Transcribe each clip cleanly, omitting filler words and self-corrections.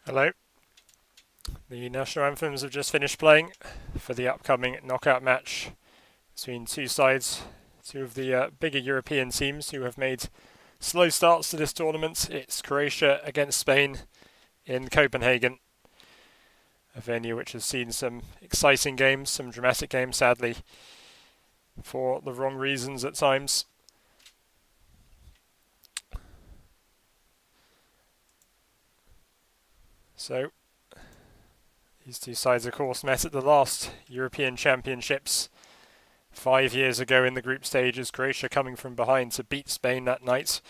Hello. The national anthems have just finished playing for the upcoming knockout match between two sides, two of the bigger European teams who have made slow starts to this tournament. It's Croatia against Spain in Copenhagen, a venue which has seen some exciting games, some dramatic games, sadly, for the wrong reasons at times. So, these two sides, of course, met at the last European Championships 5 years ago in the group stages. Croatia coming from behind to beat Spain that night.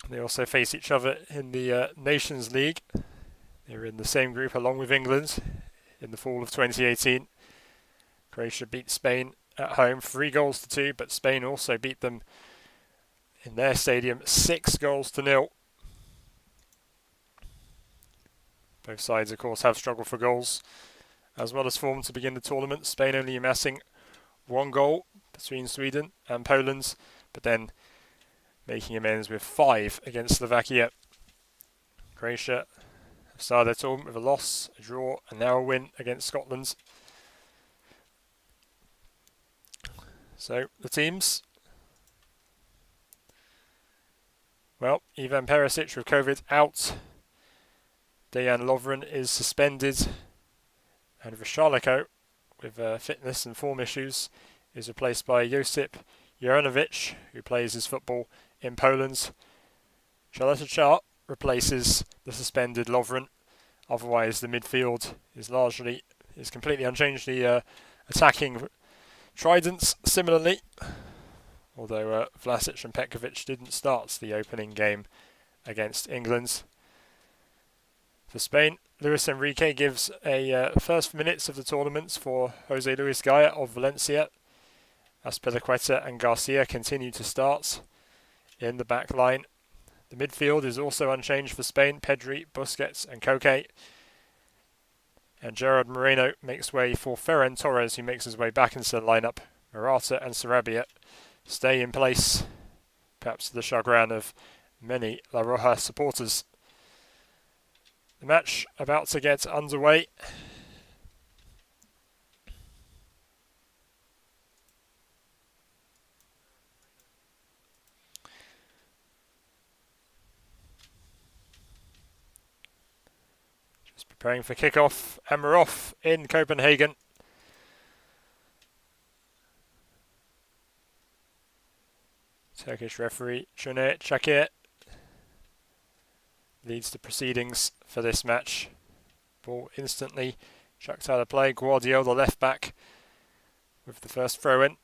They also face each other in the Nations League. They were in the same group along with England in the fall of 2018. Croatia beat Spain at home 3-2, but Spain also beat them in their stadium 6-0. Both sides, of course, have struggled for goals as well as form to begin the tournament. Spain only amassing 1 goal between Sweden and Poland, but then making amends with 5 against Slovakia. Croatia have started their tournament with a loss, a draw, and now a win against Scotland. So, the teams. Well, Ivan Perisic with COVID out. Dejan Lovren is suspended. And Vrsaljko, with fitness and form issues, is replaced by Josip Juranovic, who plays his football in Poland. Charlotta replaces the suspended Lovren. Otherwise, the midfield is completely unchanged. The attacking tridents similarly, although Vlasic and Petkovic didn't start the opening game against England. For Spain, Luis Enrique gives a first minutes of the tournament for Jose Luis Gaya of Valencia. Azpilicueta and Garcia continue to start in the back line. The midfield is also unchanged for Spain. Pedri, Busquets and Koke. And Gerard Moreno makes way for Ferran Torres, who makes his way back into the lineup. Morata and Sarabia stay in place, perhaps to the chagrin of many La Roja supporters. The match about to get underway. Just preparing for kickoff, and we're off in Copenhagen. Turkish referee Cüneyt Çakır leads the proceedings for this match. Ball instantly chucked out of play. Guardiola, left back, with the first throw in.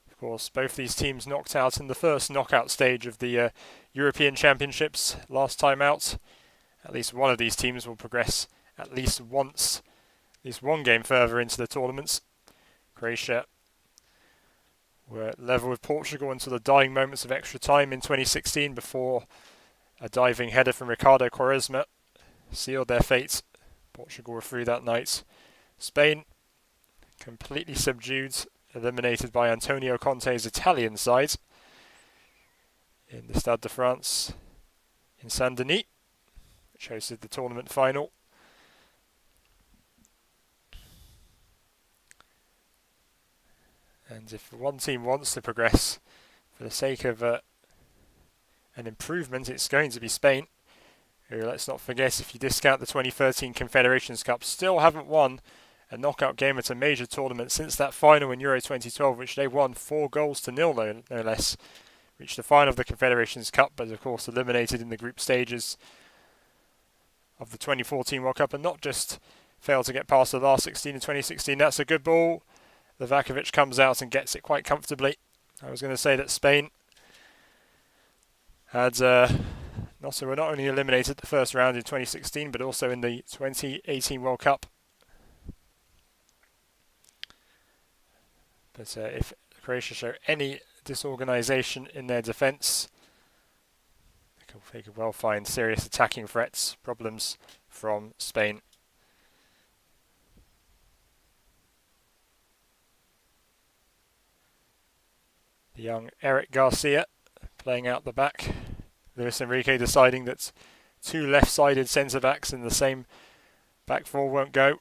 Of course, both these teams knocked out in the first knockout stage of the European Championships last time out. At least one of these teams will progress at least once, at least one game further into the tournaments. Croatia were level with Portugal until the dying moments of extra time in 2016 before a diving header from Ricardo Quaresma sealed their fate. Portugal were through that night. Spain completely subdued, eliminated by Antonio Conte's Italian side in the Stade de France in Saint-Denis, which hosted the tournament final. And if one team wants to progress for the sake of an improvement, it's going to be Spain, who, let's not forget, if you discount the 2013 Confederations Cup, still haven't won a knockout game at a major tournament since that final in Euro 2012, which they won 4-0, no less. Reached the final of the Confederations Cup, but of course eliminated in the group stages of the 2014 World Cup, and not just failed to get past the last 16 in 2016. That's a good ball. Livakovic comes out and gets it quite comfortably. I was going to say that Spain had were not only eliminated the first round in 2016, but also in the 2018 World Cup. But if Croatia show any disorganisation in their defence, they could well find serious attacking threats, problems from Spain. The young Eric Garcia playing out the back. Luis Enrique deciding that two left-sided centre-backs in the same back four won't go.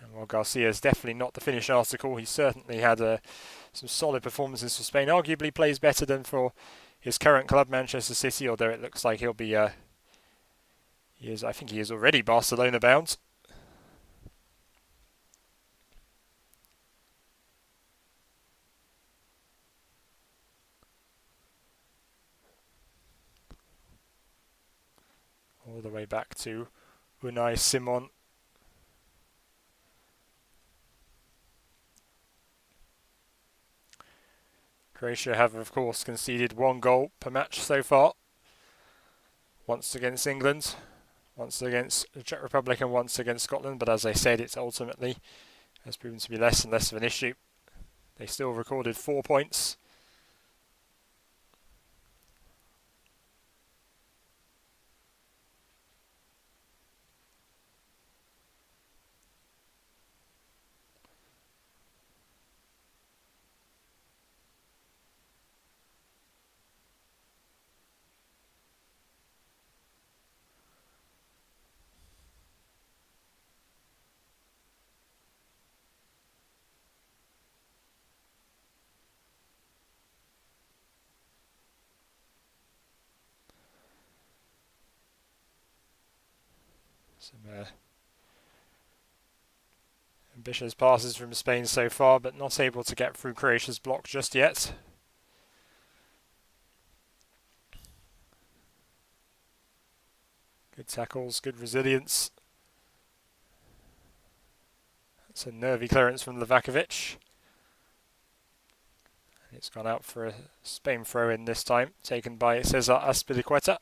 And while Garcia is definitely not the finished article, he certainly had some solid performances for Spain. Arguably plays better than for his current club, Manchester City, although it looks like he'll be... I think he is already Barcelona bound. All the way back to Unai Simon. Croatia have, of course, conceded 1 goal per match so far. Once against England, once against the Czech Republic, and once against Scotland. But as I said, it's ultimately has proven to be less and less of an issue. They still recorded 4 points. Some ambitious passes from Spain so far, but not able to get through Croatia's block just yet. Good tackles, good resilience. It's a nervy clearance from Livakovic. It's gone out for a Spain throw-in this time, taken by Cesar Azpilicueta.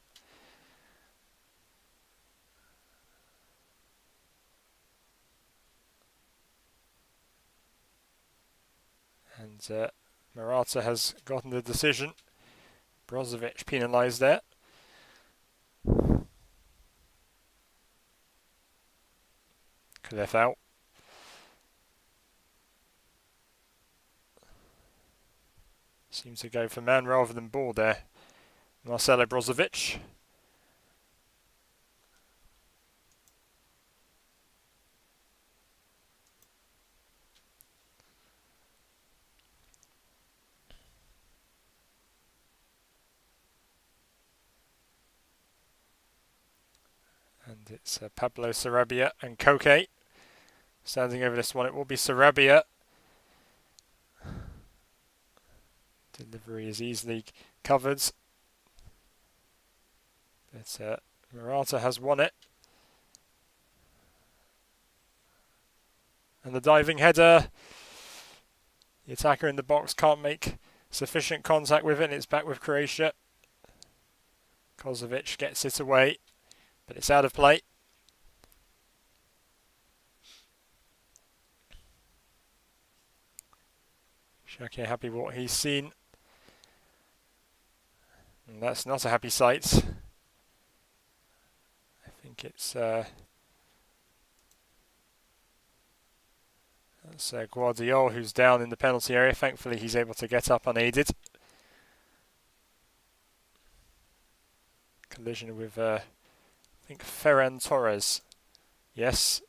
And Morata has gotten the decision. Brozovic penalised there. Cliff out. Seems to go for man rather than ball there. Marcelo Brozovic. And it's Pablo Sarabia and Koke standing over this one. It will be Sarabia. Delivery is easily covered. But Morata has won it. And the diving header. The attacker in the box can't make sufficient contact with it, and it's back with Croatia. Kozovic gets it away, but it's out of play. Shaki happy with what he's seen. And that's not a happy sight. I think it's that's Guardiola who's down in the penalty area. Thankfully he's able to get up unaided. Collision with I think Ferran Torres. Yes.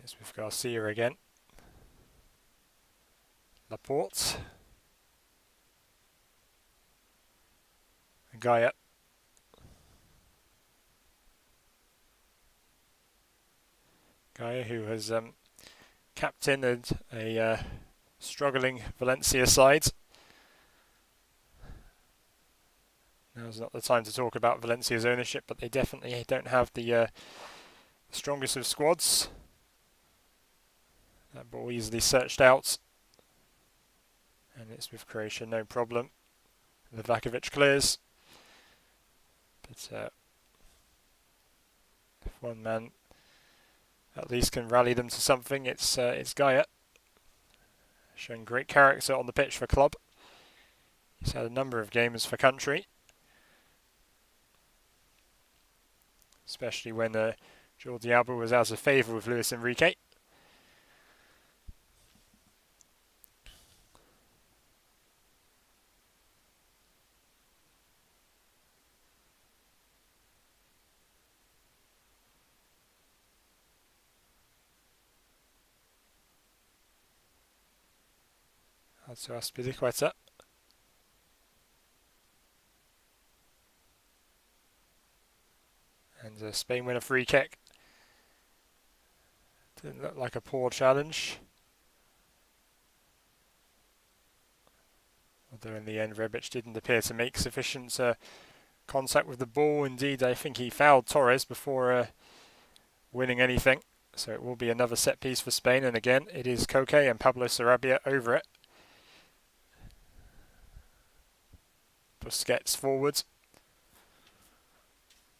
It's with Garcia again. Laporte. Gaia. Gaia, who has captained a struggling Valencia side. Now's not the time to talk about Valencia's ownership, but they definitely don't have the strongest of squads. That ball easily searched out. And it's with Croatia, no problem. Livakovic clears. But if one man at least can rally them to something, it's Gaia. Showing great character on the pitch for club. He's had a number of games for country. Especially when Jordi Alba was out of favour with Luis Enrique. That's Aspilicueta. And Spain win a free kick. Didn't look like a poor challenge. Although in the end Rebic didn't appear to make sufficient contact with the ball. Indeed, I think he fouled Torres before winning anything. So it will be another set piece for Spain. And again, it is Koke and Pablo Sarabia over it. Busquets forward.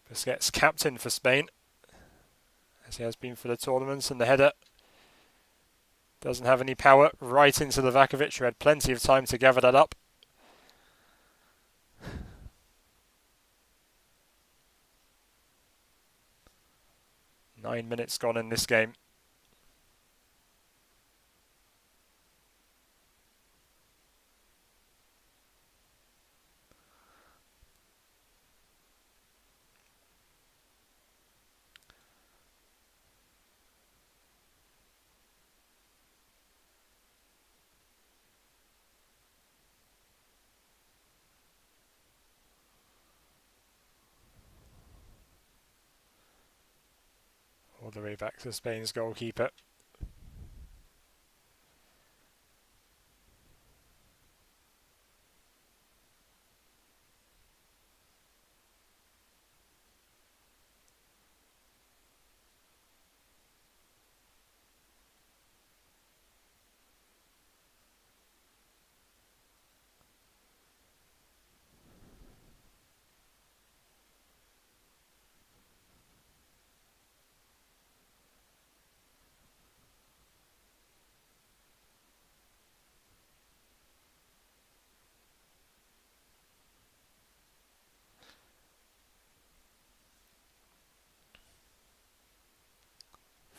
Busquets captain for Spain, as he has been for the tournament, and the header doesn't have any power, right into Livakovic, who had plenty of time to gather that up. Nine minutes gone in this game. All the way back to Spain's goalkeeper.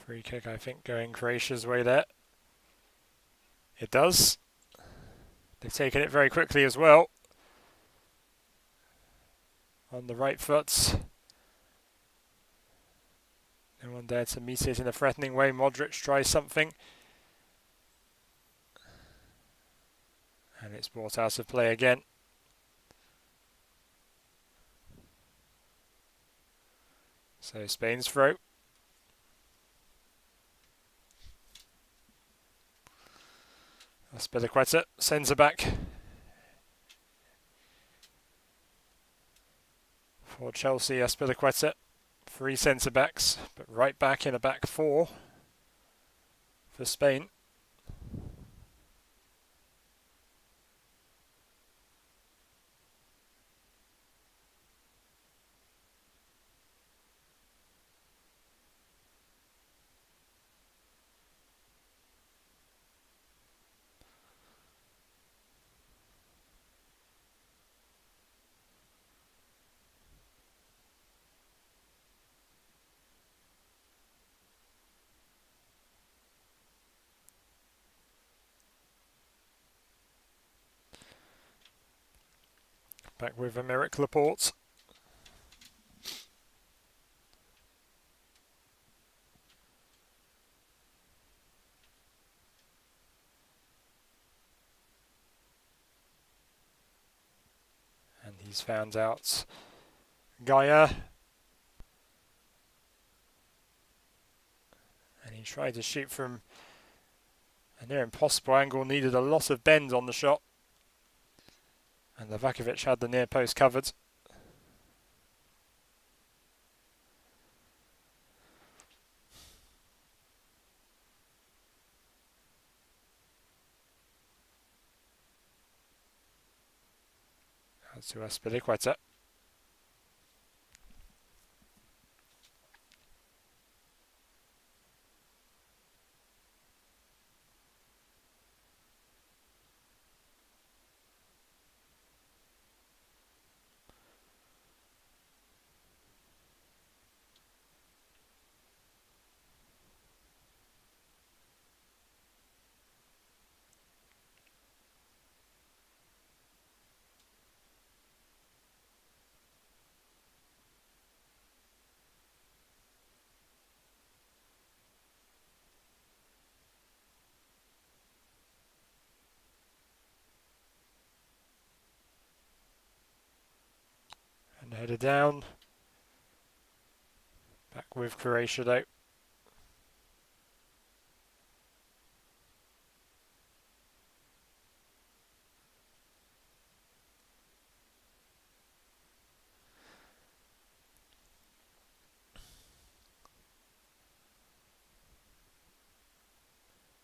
Free kick, I think, going Croatia's way there. It does. They've taken it very quickly as well. On the right foot. No one there to meet it in a threatening way. Modric tries something. And it's brought out of play again. So Spain's throw. Aspilicueta, centre back for Chelsea. Aspilicueta, 3 centre backs, but right back in a back 4 for Spain. Back with Aymeric Laporte. And he's found out Gaia. And he tried to shoot from a near impossible angle, needed a lot of bend on the shot. And Livakovic had the near post covered. to Aspilicueta. And header down. Back with Croatia though.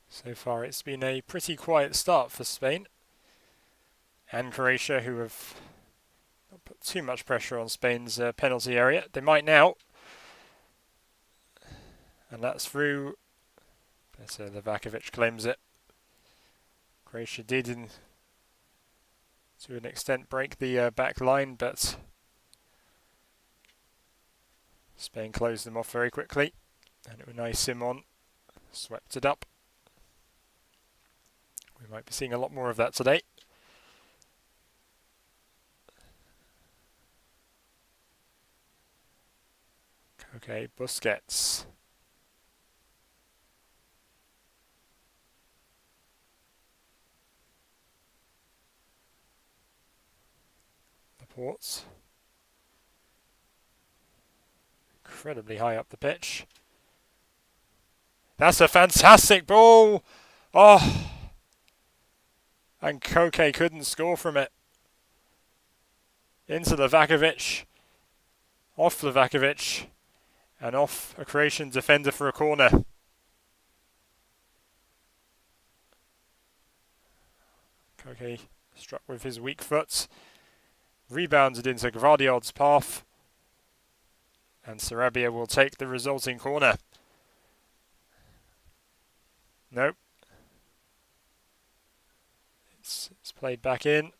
So far it's been a pretty quiet start for Spain and Croatia, who have not put too much pressure on Spain's penalty area. They might now. And that's through. So Livakovic claims it. Croatia did, to an extent, break the back line, but Spain closed them off very quickly. And Unai Simon swept it up. We might be seeing a lot more of that today. Okay, Busquets. Laporte. Incredibly high up the pitch. That's a fantastic ball! Oh! And Koke couldn't score from it. Into Livakovic. Off Livakovic. And off a Croatian defender for a corner. Koke struck with his weak foot. Rebounded into Gvardiol's path. And Sarabia will take the resulting corner. Nope. It's played back in.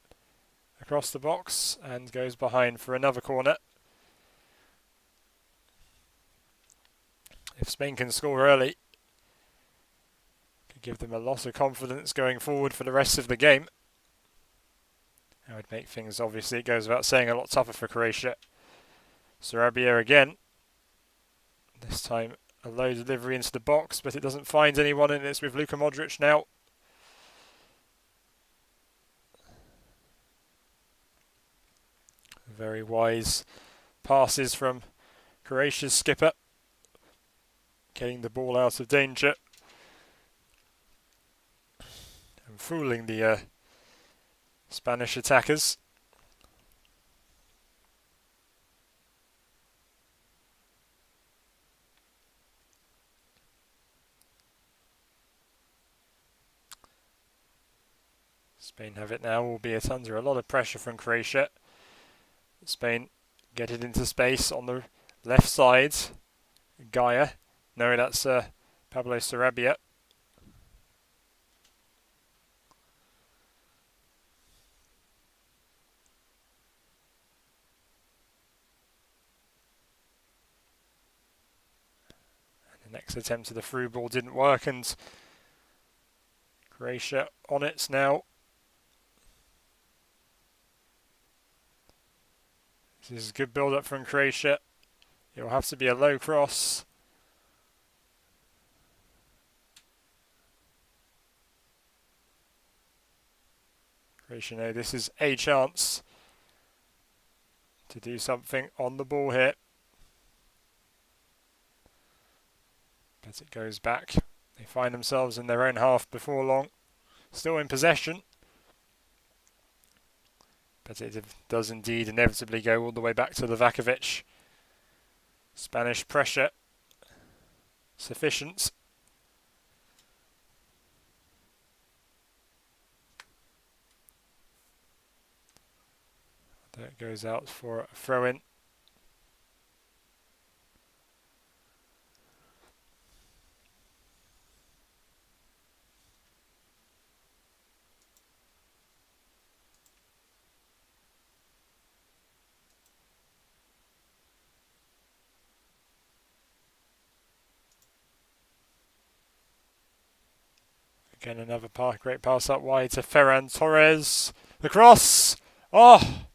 Across the box. And goes behind for another corner. If Spain can score early, could give them a lot of confidence going forward for the rest of the game. That would make things, obviously, it goes without saying, a lot tougher for Croatia. Sarabia again. This time a low delivery into the box, but it doesn't find anyone, and it's with Luka Modric now. Very wise passes from Croatia's skipper. Getting the ball out of danger. And fooling the Spanish attackers. Spain have it now, albeit under a lot of pressure from Croatia. Spain get it into space on the left side. Gaia. No, that's Pablo Sarabia. And the next attempt at the through ball didn't work, and Croatia on it now. This is a good build-up from Croatia. It will have to be a low cross. Croatia know this is a chance to do something on the ball here. But it goes back. They find themselves in their own half before long. Still in possession. But it does indeed inevitably go all the way back to Livakovic. Spanish pressure sufficient. That goes out for a throw-in. Again, another great pass up wide to Ferran Torres. The cross! Oh!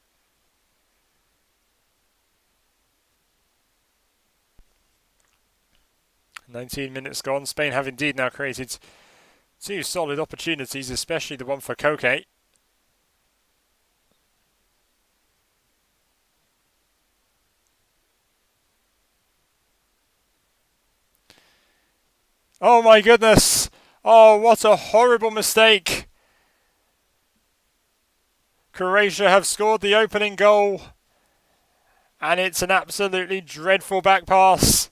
"19 minutes gone. Spain have indeed now created two solid opportunities, especially the one for Koke. Oh my goodness! Oh, what a horrible mistake! Croatia have scored the opening goal, and it's an absolutely dreadful back pass.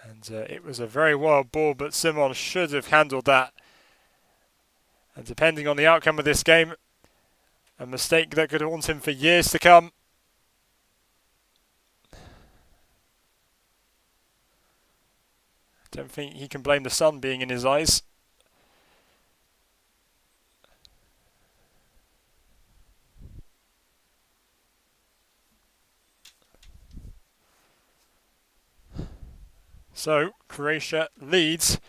And it was a very wild ball, but Simon should have handled that. And depending on the outcome of this game, a mistake that could haunt him for years to come. Don't think he can blame the sun being in his eyes. So, Croatia leads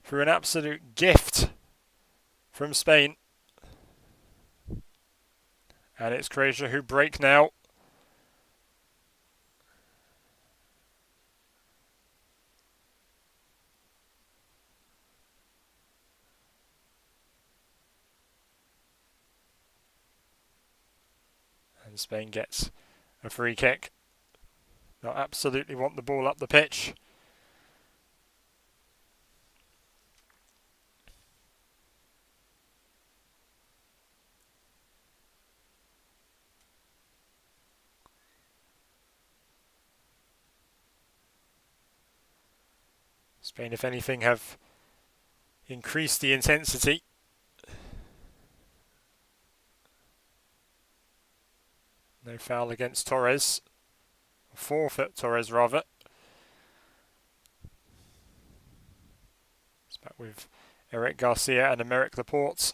through an absolute gift from Spain. And it's Croatia who break now. And Spain gets a free kick. They'll absolutely want the ball up the pitch. Spain, if anything, have increased the intensity. No foul against Torres. Forfeit Torres, rather. It's back with Eric Garcia and Emeric Laporte.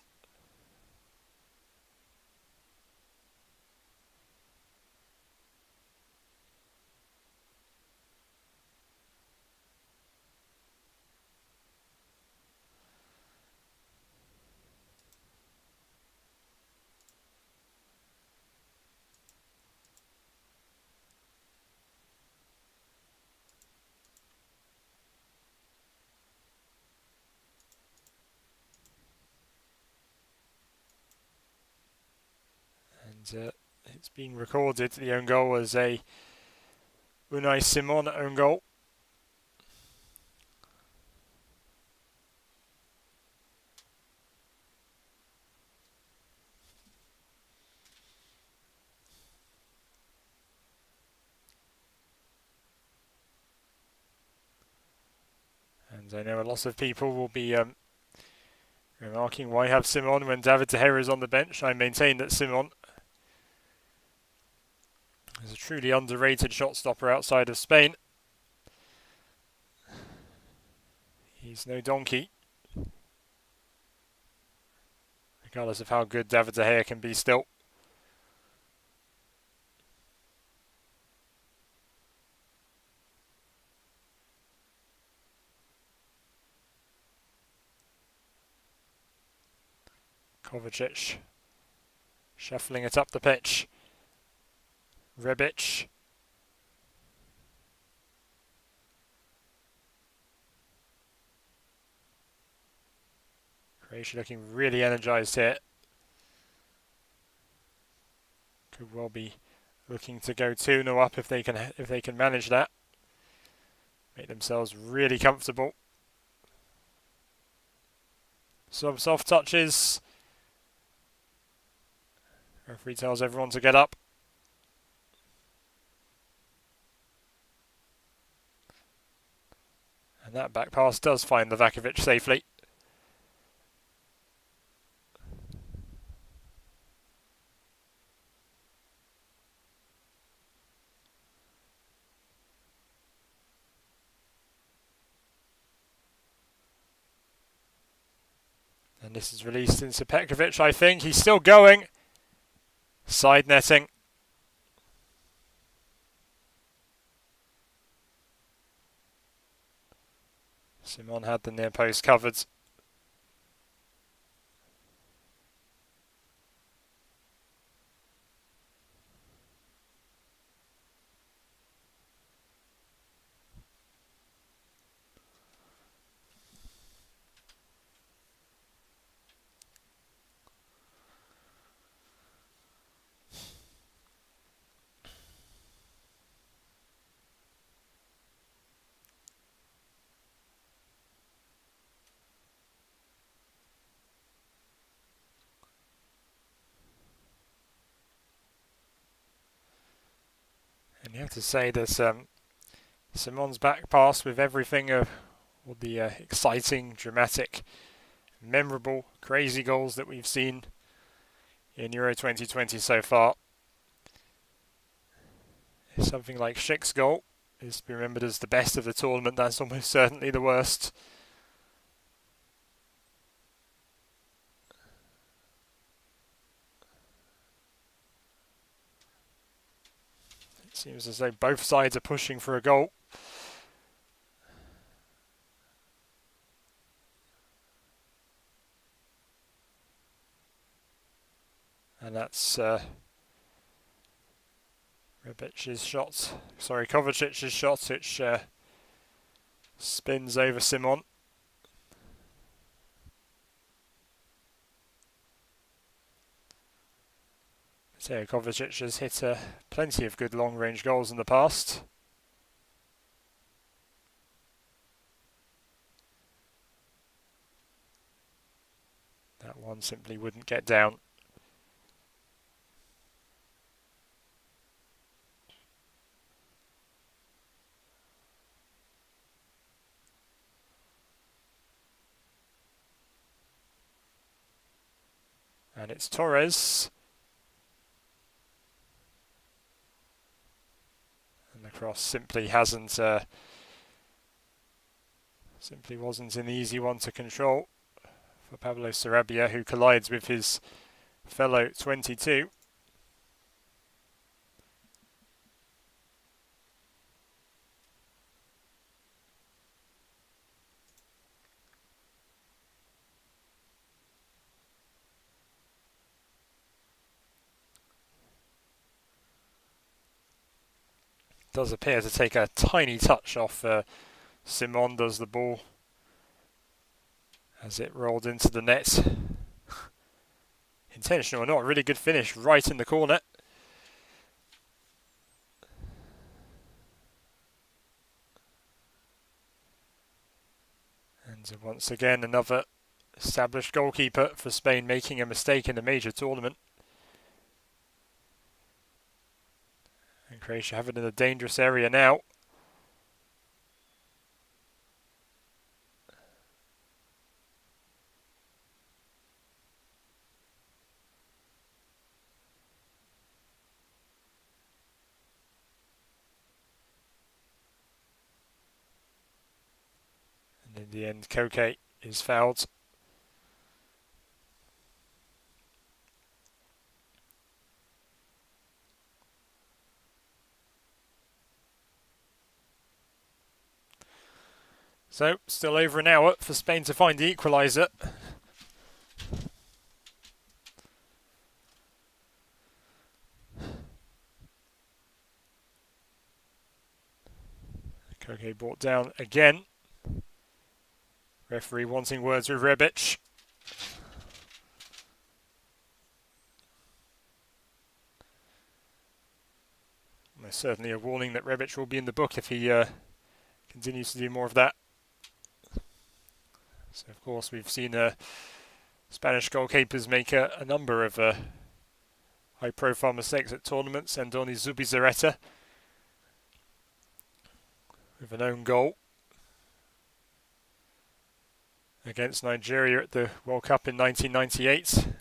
And it's been recorded, the own goal, as a Unai Simon own goal. And I know a lot of people will be remarking, why have Simon when David De Gea is on the bench? I maintain that Simon is a truly underrated shot stopper outside of Spain. He's no donkey, regardless of how good David De Gea can be still. Kovacic shuffling it up the pitch. Rebic. Croatia looking really energised here. Could well be looking to go 2-0 up if they can manage that. Make themselves really comfortable. Some soft touches. Referee tells everyone to get up. that back pass does find Livakovic safely. And this is released into Petkovic, I think. He's still going. Side netting. Simon had the near post covered. And you have to say that Simon's back pass with everything of all the exciting, dramatic, memorable, crazy goals that we've seen in Euro 2020 so far. Something like Schick's goal is to be remembered as the best of the tournament. That's almost certainly the worst. It seems as though both sides are pushing for a goal. And that's Kovacic's shot, which spins over Simon. So Kovacic has hit plenty of good long-range goals in the past. That one simply wouldn't get down. And it's Torres. And the cross simply wasn't an easy one to control for Pablo Sarabia, who collides with his fellow 22. Does appear to take a tiny touch off Simon, does the ball, as it rolled into the net. Intentional or not, really good finish right in the corner. And once again, another established goalkeeper for Spain making a mistake in a major tournament. And Croatia have it in a dangerous area now. And in the end, Koke is fouled. So, still over an hour for Spain to find the equaliser. Koke brought down again. Referee wanting words with Rebic. There's certainly a warning that Rebic will be in the book if he continues to do more of that. So, of course, we've seen Spanish goalkeepers make a number of high-profile mistakes at tournaments. Andoni Zubizarreta with an own goal. against Nigeria at the World Cup in 1998.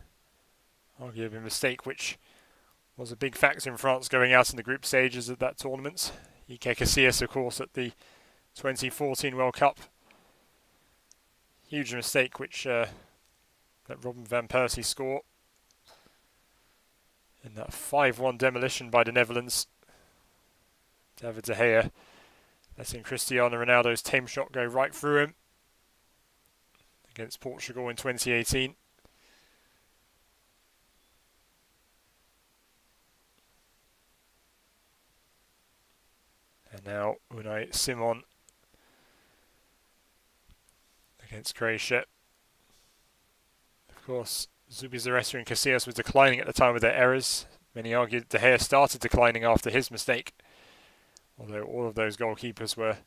Arguably a mistake which was a big factor in France going out in the group stages of that tournament. Ike Casillas, of course, at the 2014 World Cup. Huge mistake which let Robin van Persie score in that 5-1 demolition by the Netherlands. David De Gea letting Cristiano Ronaldo's tame shot go right through him against Portugal in 2018. And now Unai Simon against Croatia. Of course, Zubizarreta and Casillas was declining at the time of their errors. Many argued that De Gea started declining after his mistake, although all of those goalkeepers were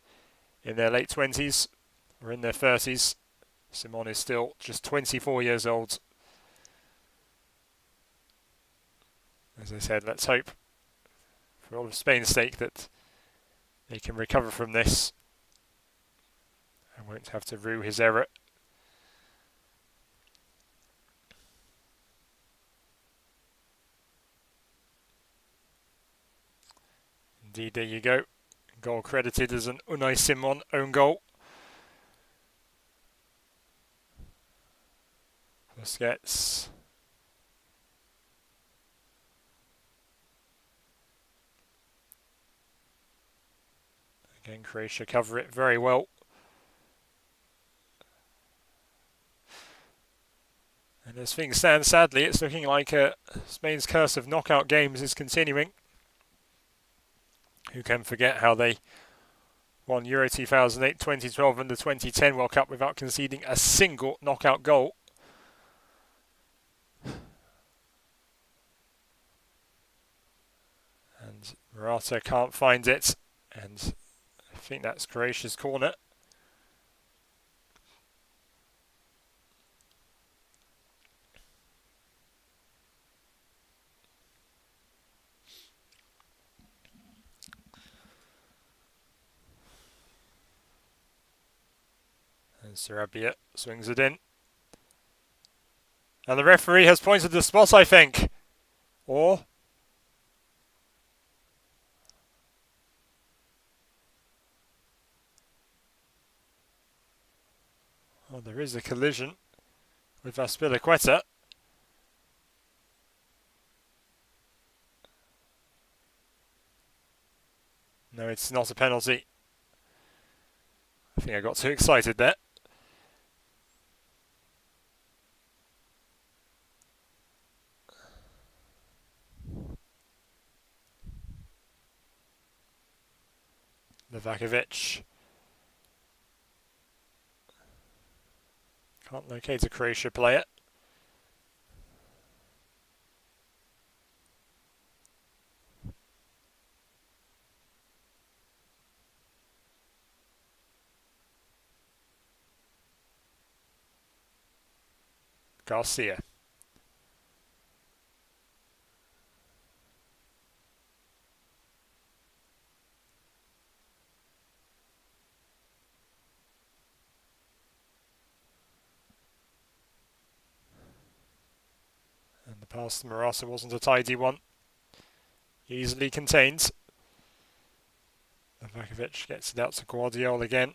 in their late 20s or in their 30s. Simon is still just 24 years old. As I said, let's hope, for all of Spain's sake, that they can recover from this and won't have to rue his error. Indeed, there you go. Goal credited as an Unai Simon own goal. Busquets. Again, Croatia cover it very well. And as things stand, sadly, it's looking like Spain's curse of knockout games is continuing. Who can forget how they won Euro 2008, 2012 and the 2010 World Cup without conceding a single knockout goal? And Morata can't find it, and I think that's Croatia's corner. And Sarabia swings it in. And the referee has pointed the spot, I think. Or... oh, there is a collision with Azpilicueta. No, it's not a penalty. I think I got too excited there. Livakovic. Can't locate a Croatia player. Garcia. And the pass to Morata wasn't a tidy one. Easily contained. Livakovic gets it out to Guardiola again.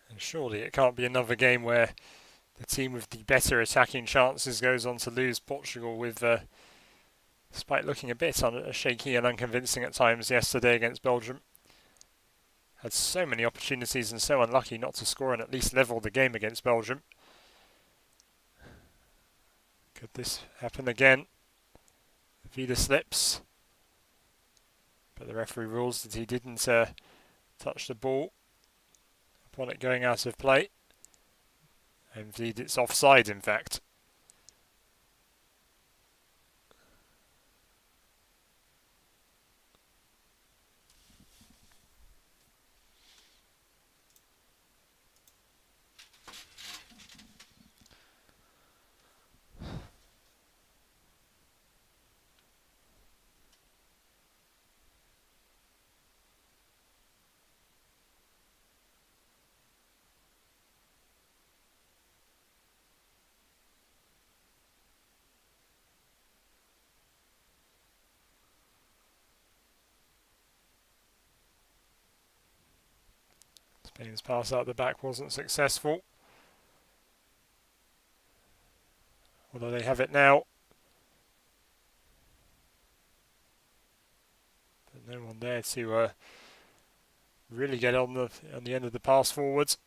And surely it can't be another game where the team with the better attacking chances goes on to lose. Portugal with, despite looking a bit shaky and unconvincing at times yesterday against Belgium, had so many opportunities and so unlucky not to score and at least level the game against Belgium. Could this happen again? Vida slips. But the referee rules that he didn't touch the ball upon it going out of play. Indeed, it's offside, in fact. Spain's pass out the back wasn't successful. Although they have it now. But no one there to really get on the end of the pass forwards.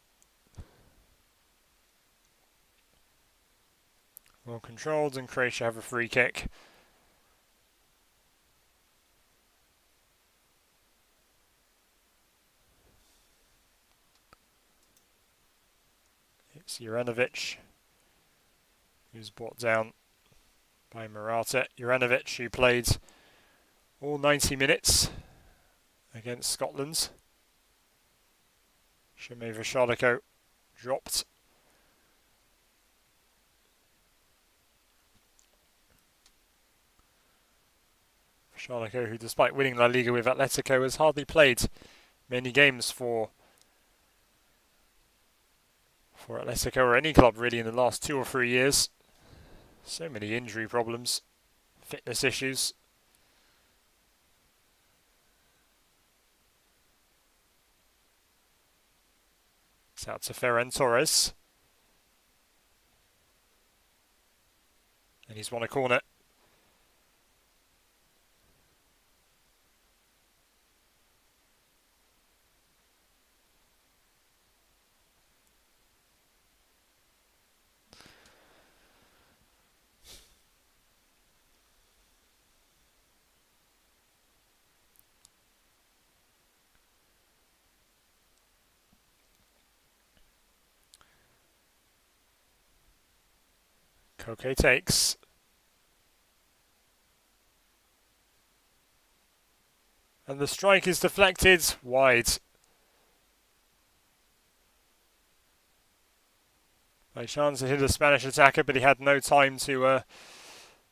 Well controlled, and Croatia have a free kick. It's Juranovic, who's brought down by Morata. Juranovic, who played all 90 minutes against Scotland. Shime Vashaliko dropped. Vashaliko, who despite winning La Liga with Atletico, has hardly played many games for Atletico or any club really in the last 2 or 3 years. So many injury problems, fitness issues. It's out to Ferran Torres. And he's won a corner. Koke takes. And the strike is deflected wide. By chance it hit a Spanish attacker, but he had no time to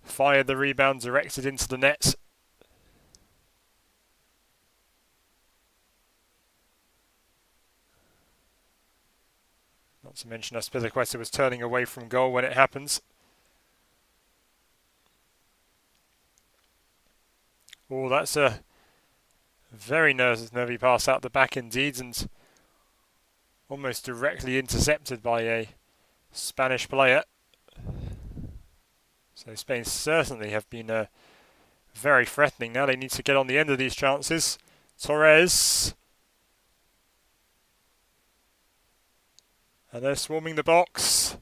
fire the rebound directed into the net. Not to mention Azpilicueta was turning away from goal when it happens. Oh, that's a very nervy pass out the back indeed, and almost directly intercepted by a Spanish player. So Spain certainly have been very threatening now. They need to get on the end of these chances. Torres. And they're swarming the box.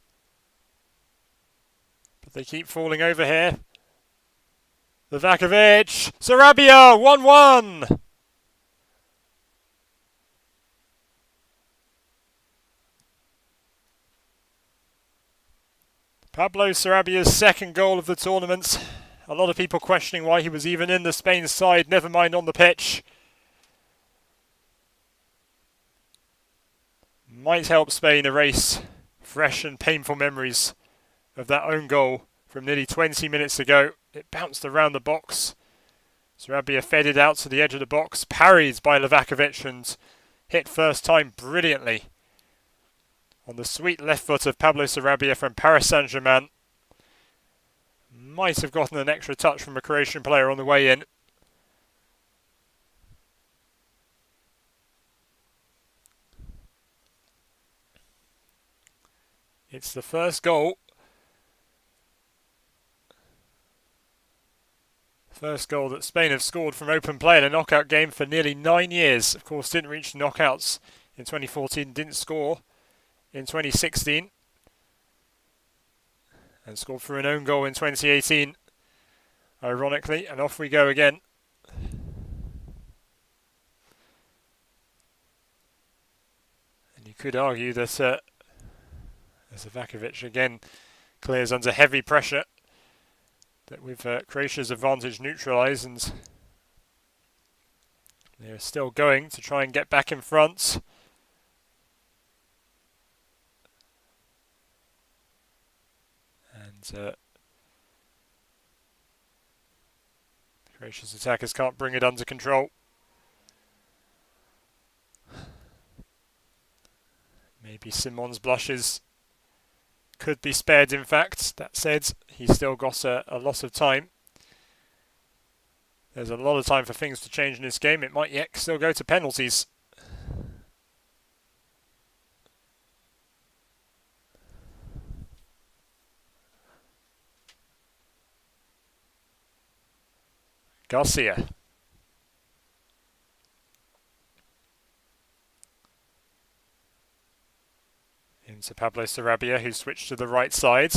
But they keep falling over here. Livakovic. Sarabia. 1-1. Pablo Sarabia's second goal of the tournament. A lot of people questioning why he was even in the Spain side, never mind on the pitch. Might help Spain erase fresh and painful memories of that own goal from nearly 20 minutes ago. It bounced around the box. Sarabia fed it out to the edge of the box, parried by Livakovic and hit first time brilliantly on the sweet left foot of Pablo Sarabia from Paris Saint-Germain. Might have gotten an extra touch from a Croatian player on the way in. It's the first goal. First goal that Spain have scored from open play in a knockout game for nearly 9 years. Of course, didn't reach knockouts in 2014, didn't score in 2016. And scored through an own goal in 2018. Ironically, and off we go again. could argue that Zavakovic again clears under heavy pressure, that with Croatia's advantage neutralised, and they're still going to try and get back in front. And Croatia's attackers can't bring it under control. Maybe Simon's blushes could be spared, in fact. That said, he's still got a lot of time. There's a lot of time for things to change in this game. It might yet still go to penalties. Garcia. Into Pablo Sarabia, who switched to the right side.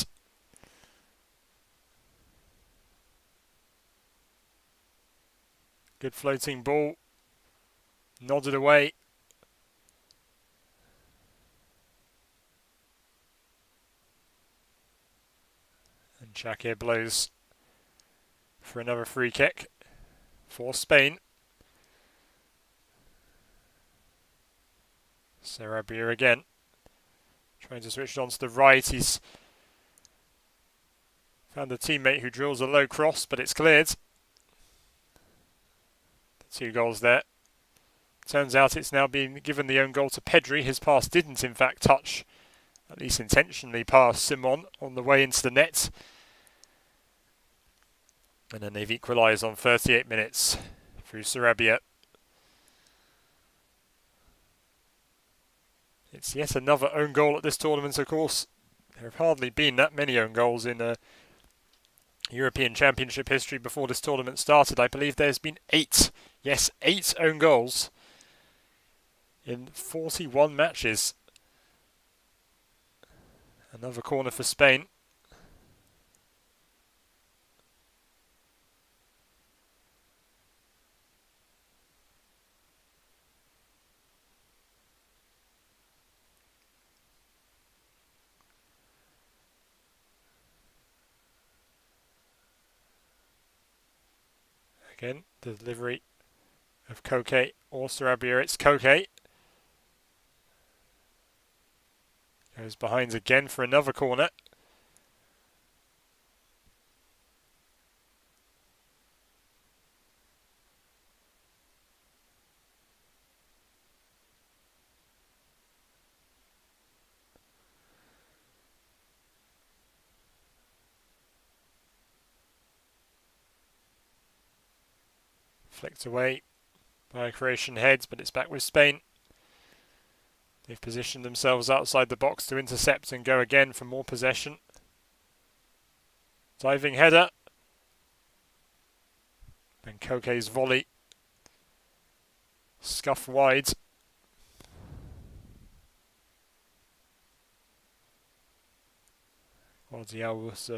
Good floating ball. Nodded away. And Shakir blows for another free kick for Spain. Sarabia again. Trying to switch it on to the right. He's found a teammate who drills a low cross, but it's cleared. The 2 goals there. Turns out it's now been given the own goal to Pedri. His pass didn't in fact touch, at least intentionally, pass Simon on the way into the net. And then they've equalised on 38 minutes through Sarabia. It's yet another own goal at this tournament, of course. There have hardly been that many own goals in European Championship history before this tournament started. I believe there's been 8. Yes, 8 own goals in 41 matches. Another corner for Spain. Again, the delivery of Koke or Sarabia. It's Koke. Goes behind again for another corner. Flicked away by Croatian heads, but it's back with Spain. They've positioned themselves outside the box to intercept and go again for more possession. Diving header. And Koke's volley. Scuff wide. Guardiola was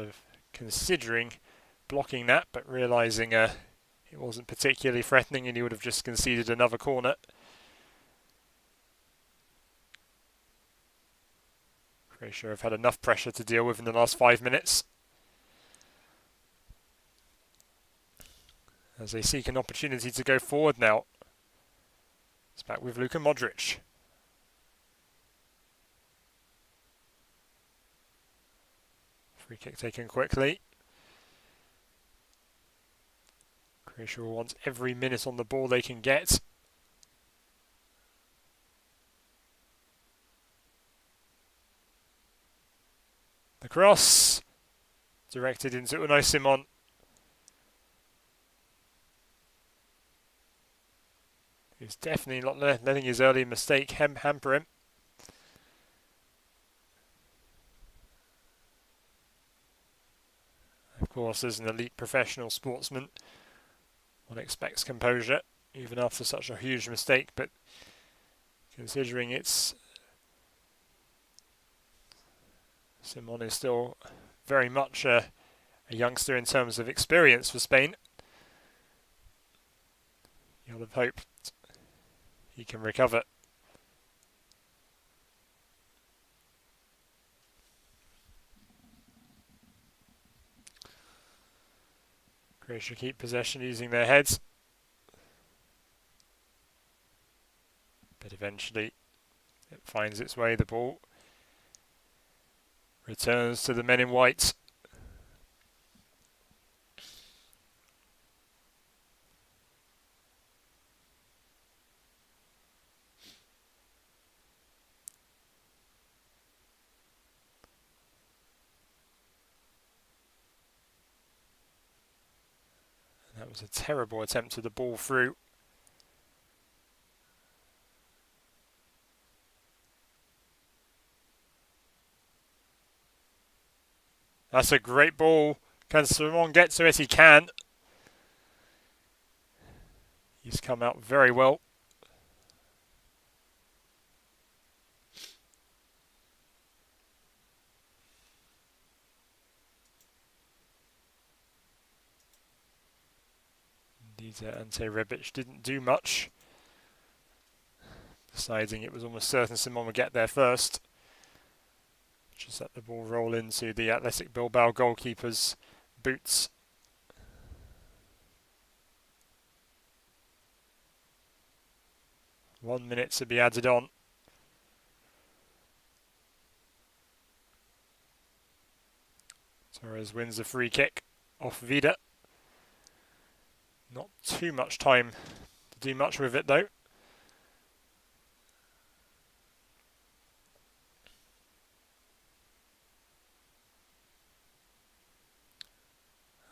considering blocking that, but realising it wasn't particularly threatening and he would have just conceded another corner. Croatia have had enough pressure to deal with in the last 5 minutes, as they seek an opportunity to go forward now. It's back with Luka Modric. Free kick taken quickly. Croatia will want every minute on the ball they can get. The cross directed into Unai Simon. He's definitely not letting his early mistake hamper him. Of course, as an elite professional sportsman, one expects composure, even after such a huge mistake, but considering it's Simon is still very much a youngster in terms of experience for Spain. You'll have hoped he can recover. Croatia keep possession using their heads. But eventually it finds its way, the ball returns to the men in white. That was a terrible attempt to the ball through. That's a great ball. Can Simon get to it? He can. He's come out very well. Indeed, Ante Rebic didn't do much, deciding it was almost certain Simon would get there first. Just let the ball roll into the Athletic Bilbao goalkeeper's boots. One minute to be added on. Torres wins a free kick off Vida. Not too much time to do much with it though.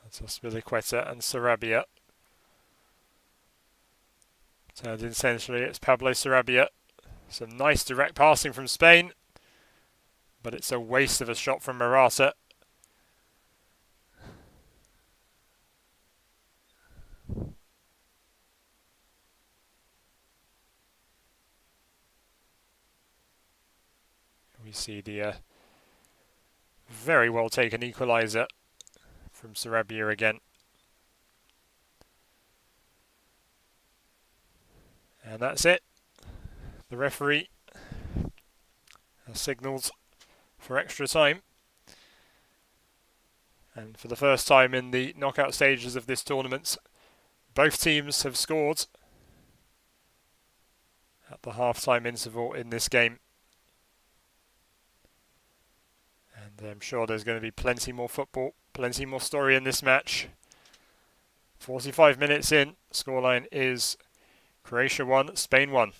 That's Aspilicueta and Sarabia. Turned in centrally, it's Pablo Sarabia. Some nice direct passing from Spain, but it's a waste of a shot from Morata. We see the very well taken equaliser from Sarabia again. And that's it. The referee has signalled for extra time. And for the first time in the knockout stages of this tournament, both teams have scored at the half-time interval in this game. And I'm sure there's going to be plenty more football, plenty more story in this match. 45 minutes in, scoreline is Croatia 1, Spain 1.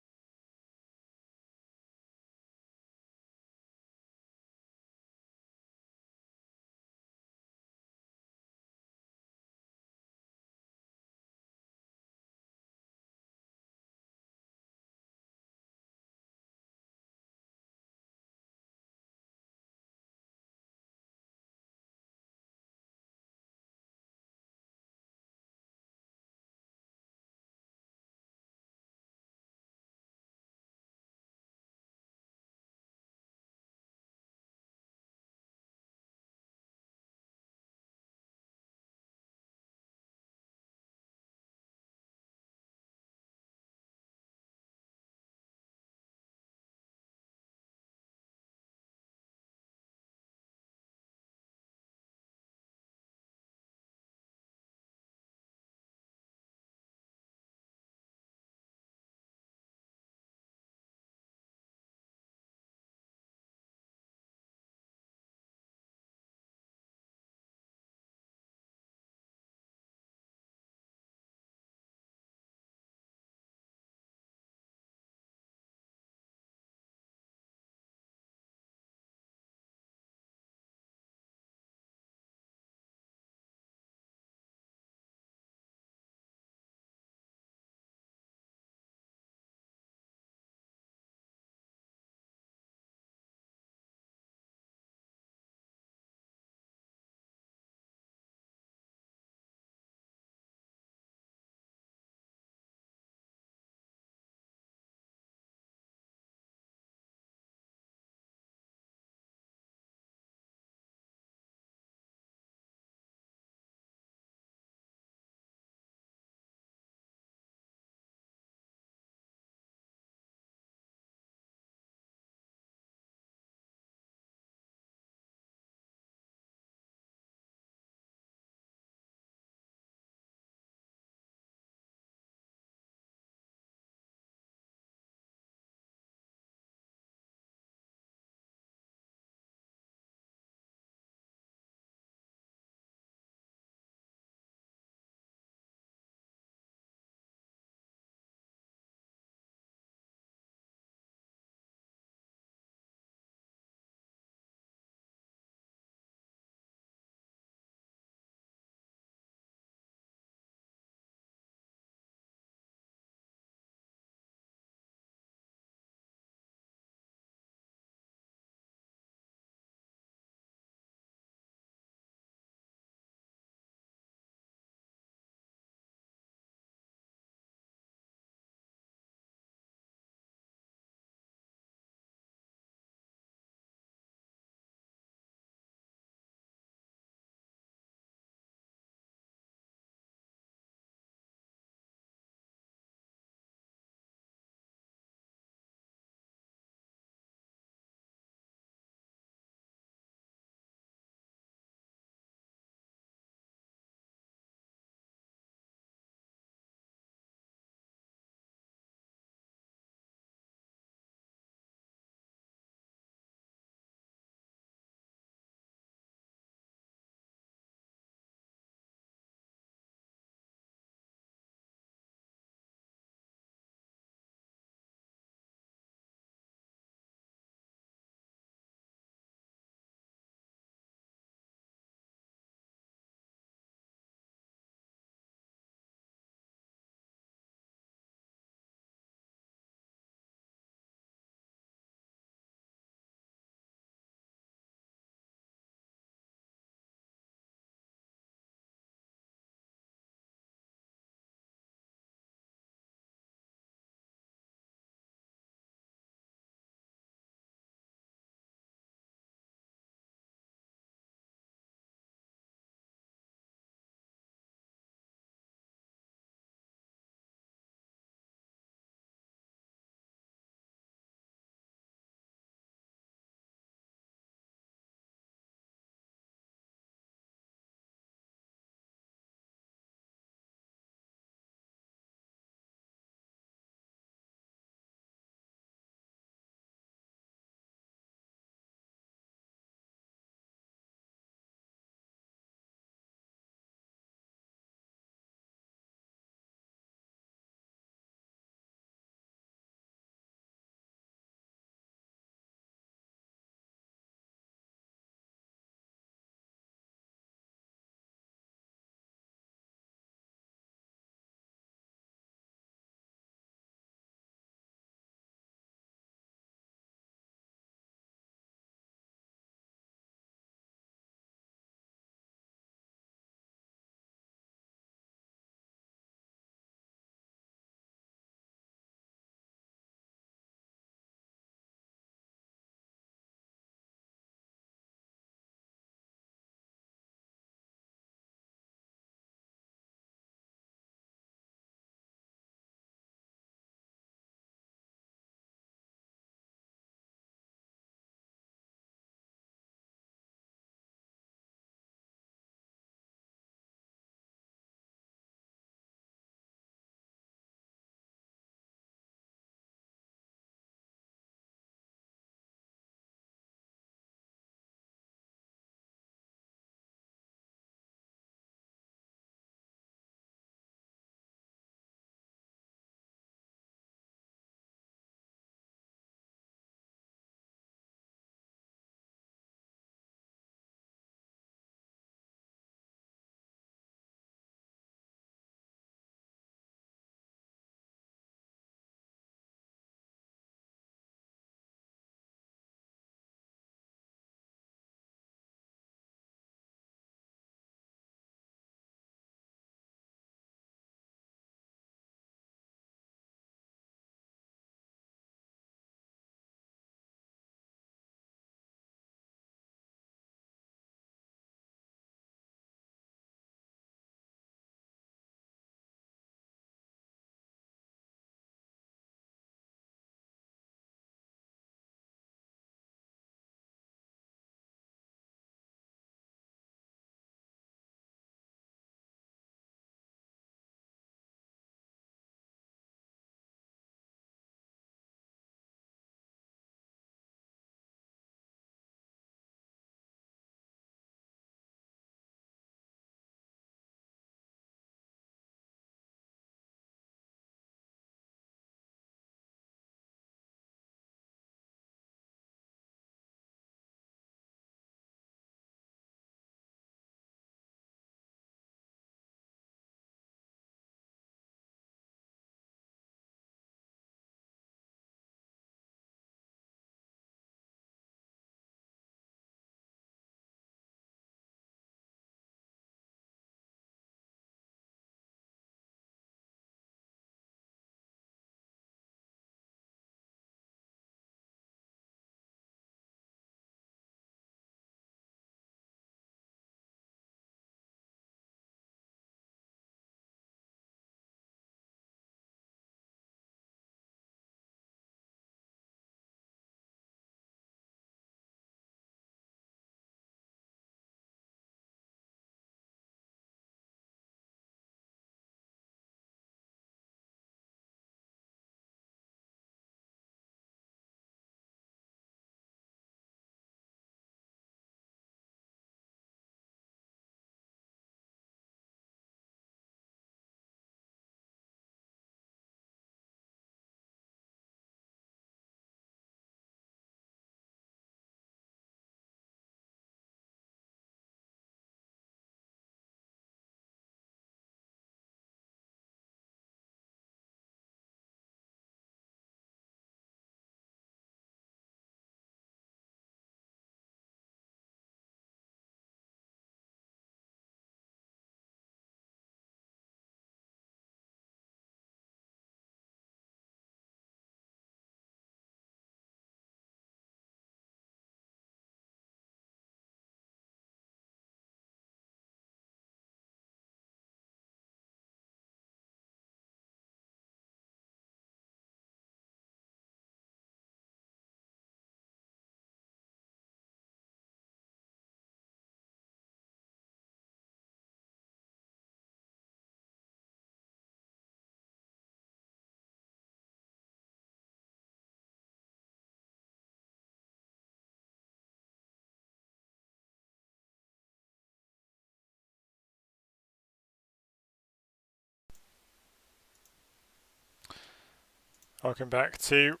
Welcome back to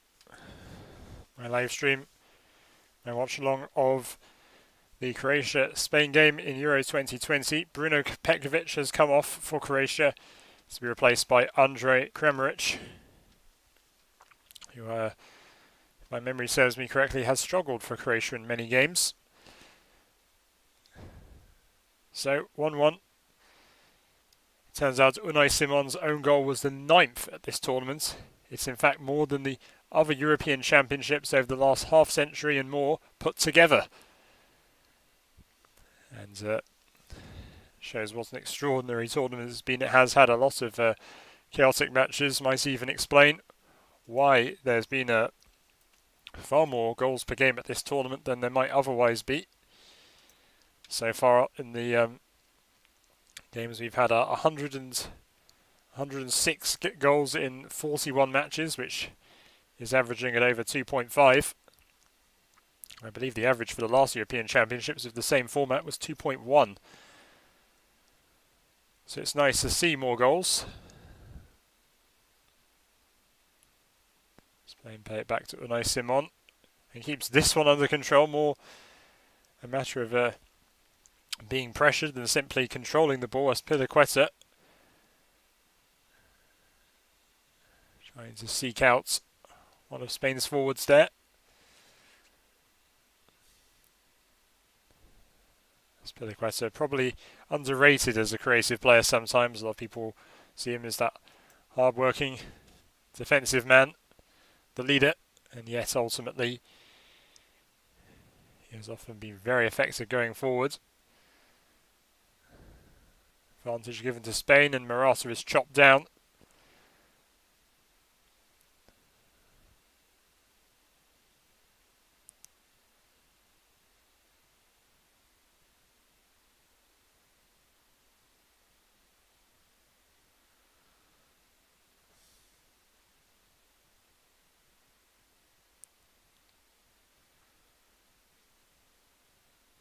my live stream, my watch along of the Croatia-Spain game in Euro 2020. Bruno Petkovic has come off for Croatia to be replaced by Andrej Kramaric, who, if my memory serves me correctly, has struggled for Croatia in many games. So, 1-1. Turns out Unai Simon's own goal was the 9th at this tournament. It's in fact more than the other European championships over the last half century and more put together. And shows what an extraordinary tournament it's been. It has had a lot of chaotic matches. Might even explain why there's been far more goals per game at this tournament than there might otherwise be. So far in the games, we've had 106 goals in 41 matches, which is averaging at over 2.5. I believe the average for the last European Championships of the same format was 2.1. So it's nice to see more goals. Spain play it back to Unai Simon and keeps this one under control. More a matter of being pressured than simply controlling the ball as Piliqueta trying to seek out one of Spain's forwards there. Piliqueta probably underrated as a creative player sometimes. A lot of people see him as that hard-working defensive man, the leader, and yet ultimately he has often been very effective going forward. Advantage given to Spain, and Morata is chopped down.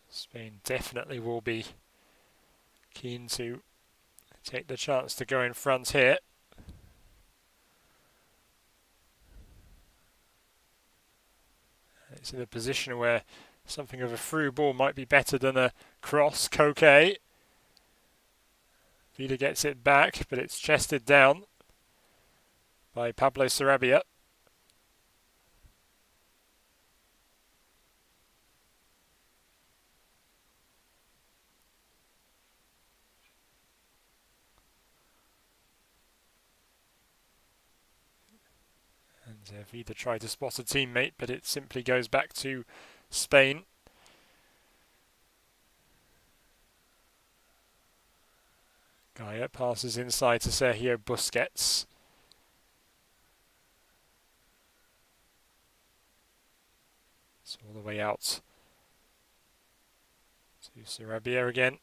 Spain definitely will be keen to take the chance to go in front here. It's in a position where something of a through ball might be better than a cross. Koke. Vida gets it back, but it's chested down by Pablo Sarabia. And Vida tried to spot a teammate, but it simply goes back to Spain. Gaia passes inside to Sergio Busquets. It's all the way out to Sarabia again.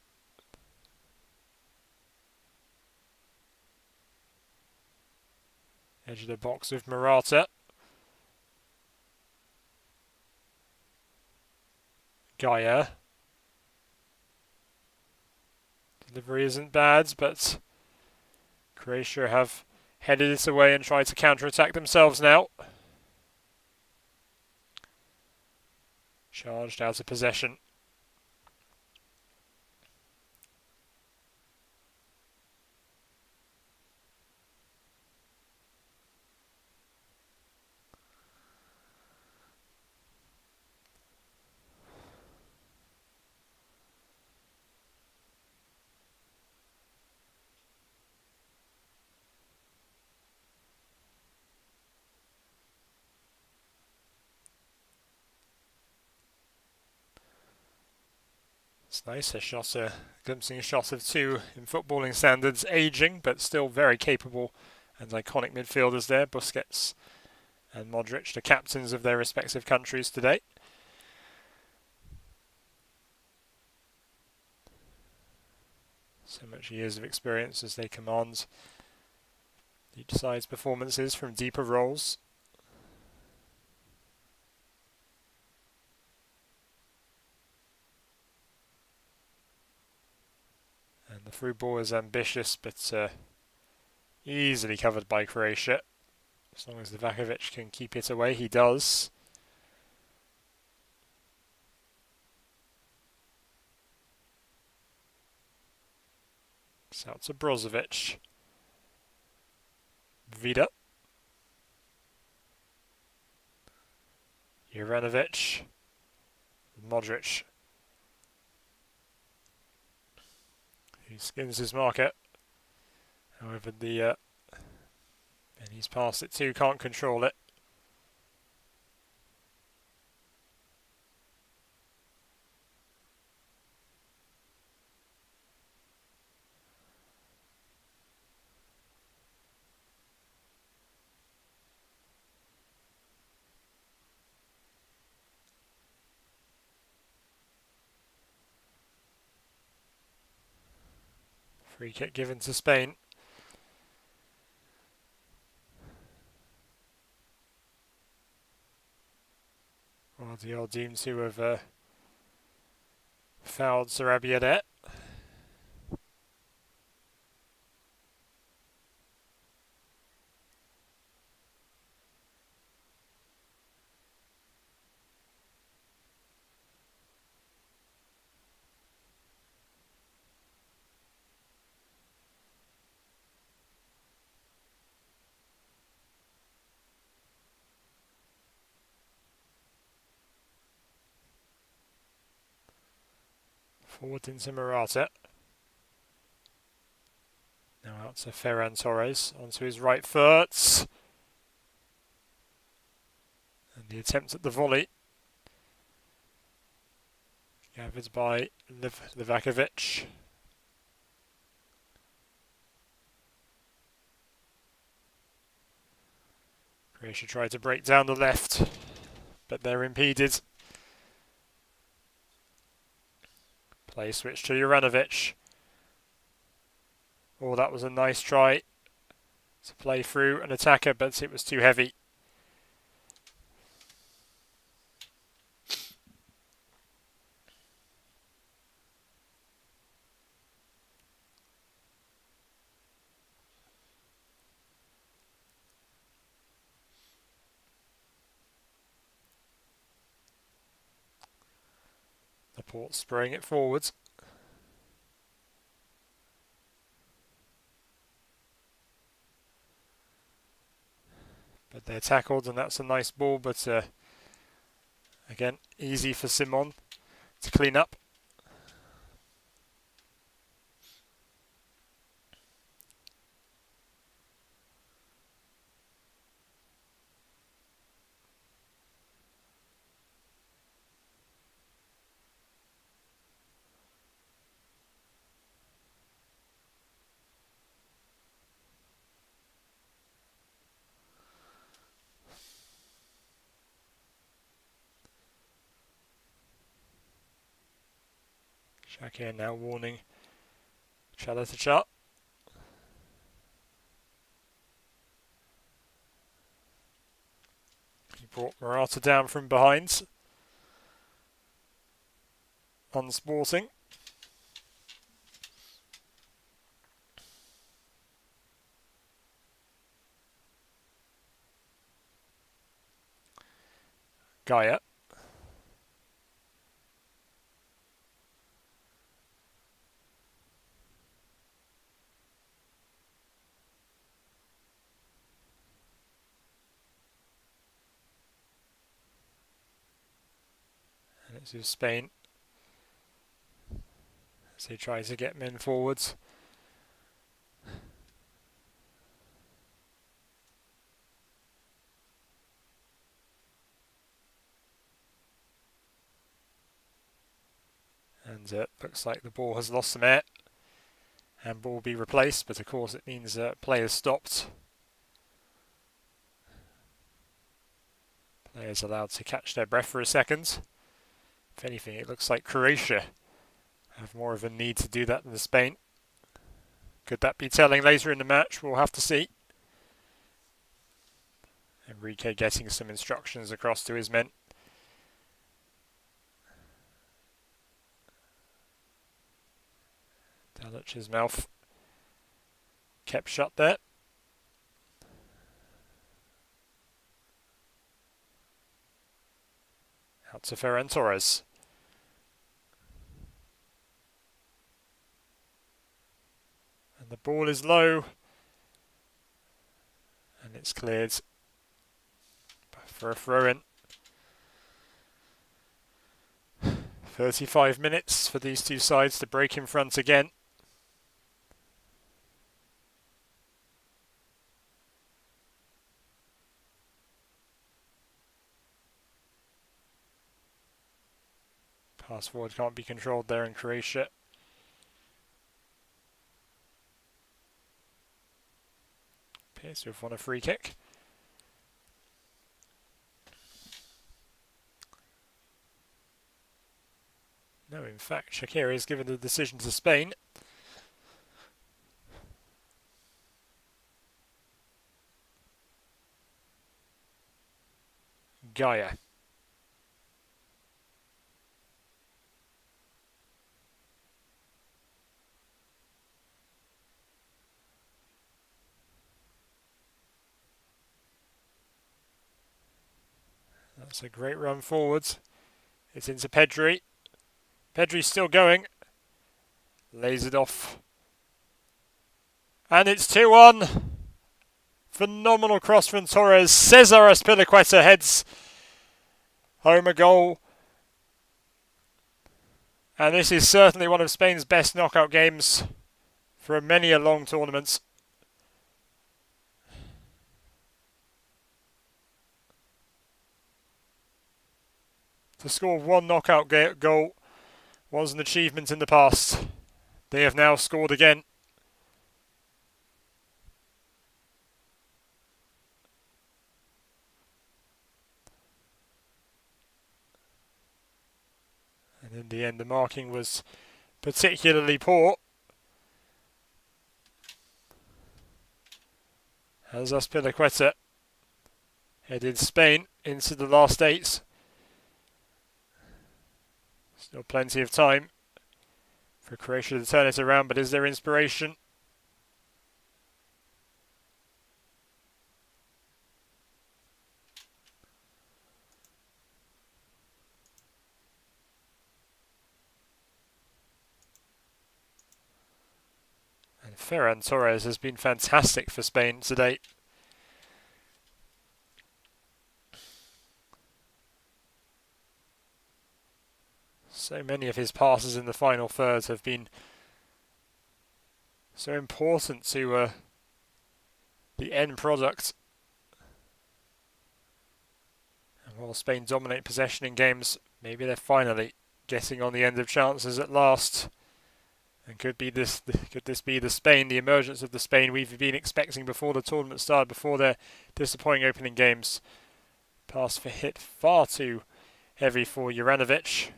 Edge of the box with Morata. Gaia. Delivery isn't bad, but Croatia have headed it away and tried to counter-attack themselves now. Charged out of possession. It's nice, glimpsing a shot of two in footballing standards, ageing but still very capable and iconic midfielders there, Busquets and Modric, the captains of their respective countries today. So much years of experience as they command each side's performances from deeper roles. And the through ball is ambitious, but easily covered by Croatia. As long as Livakovic can keep it away, he does. It's out to Brozovic. Vida. Juranovic. Modric. He skins his market. However, and he's passed it too, can't control it. Free kick given to Spain. Well, the old deemed to have fouled Sarabia there. Forward into Morata. Now out to Ferran Torres, onto his right foot. And the attempt at the volley. Gathered by Livakovic. Croatia tried to break down the left, but they're impeded. Play switch to Juranovic. Oh, that was a nice try to play through an attacker, but it was too heavy. Laporte spraying it forwards. But they're tackled, and that's a nice ball, but again, easy for Simon to clean up. Shakir now warning Chaleta. He brought Morata down from behind. Unsporting. Gaia. And it's with Spain as they try to get men forwards. And looks like the ball has lost some air. And ball will be replaced, but of course it means play has stopped. Players allowed to catch their breath for a second. If anything, it looks like Croatia have more of a need to do that than Spain. Could that be telling later in the match? We'll have to see. Enrique getting some instructions across to his men. Dalic's mouth kept shut there. Out to Ferran Torres. And the ball is low. And it's cleared for a throw-in. 35 minutes for these two sides to break in front again. Pass forward can't be controlled there in Croatia. Appears to have won a free kick. No, in fact, Shaqiri has given the decision to Spain. Gaia. That's a great run forwards. It's into Pedri. Pedri's still going. Lays it off. And it's 2-1. Phenomenal cross from Torres. Cesar Azpilicueta heads home a goal. And this is certainly one of Spain's best knockout games for many a long tournament. To score one knockout goal was an achievement in the past. They have now scored again. And in the end, the marking was particularly poor, as Azpilicueta headed Spain into the last eight. Still plenty of time for Croatia to turn it around, but is there inspiration? And Ferran Torres has been fantastic for Spain today. So many of his passes in the final third have been so important to the end product. And while Spain dominate possession in games, maybe they're finally getting on the end of chances at last. And could this be the Spain, the emergence of the Spain we've been expecting before the tournament started, before their disappointing opening games? Pass for hit far too heavy for Juranovic.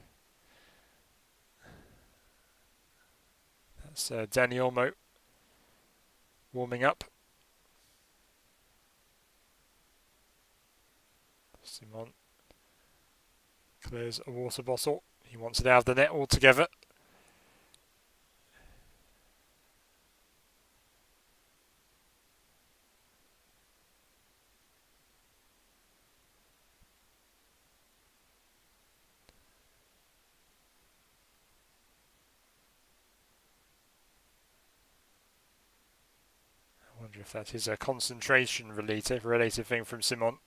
That's Dani Olmo warming up. Simon clears a water bottle. He wants it out of the net altogether. I wonder if that is a concentration related thing from Simon.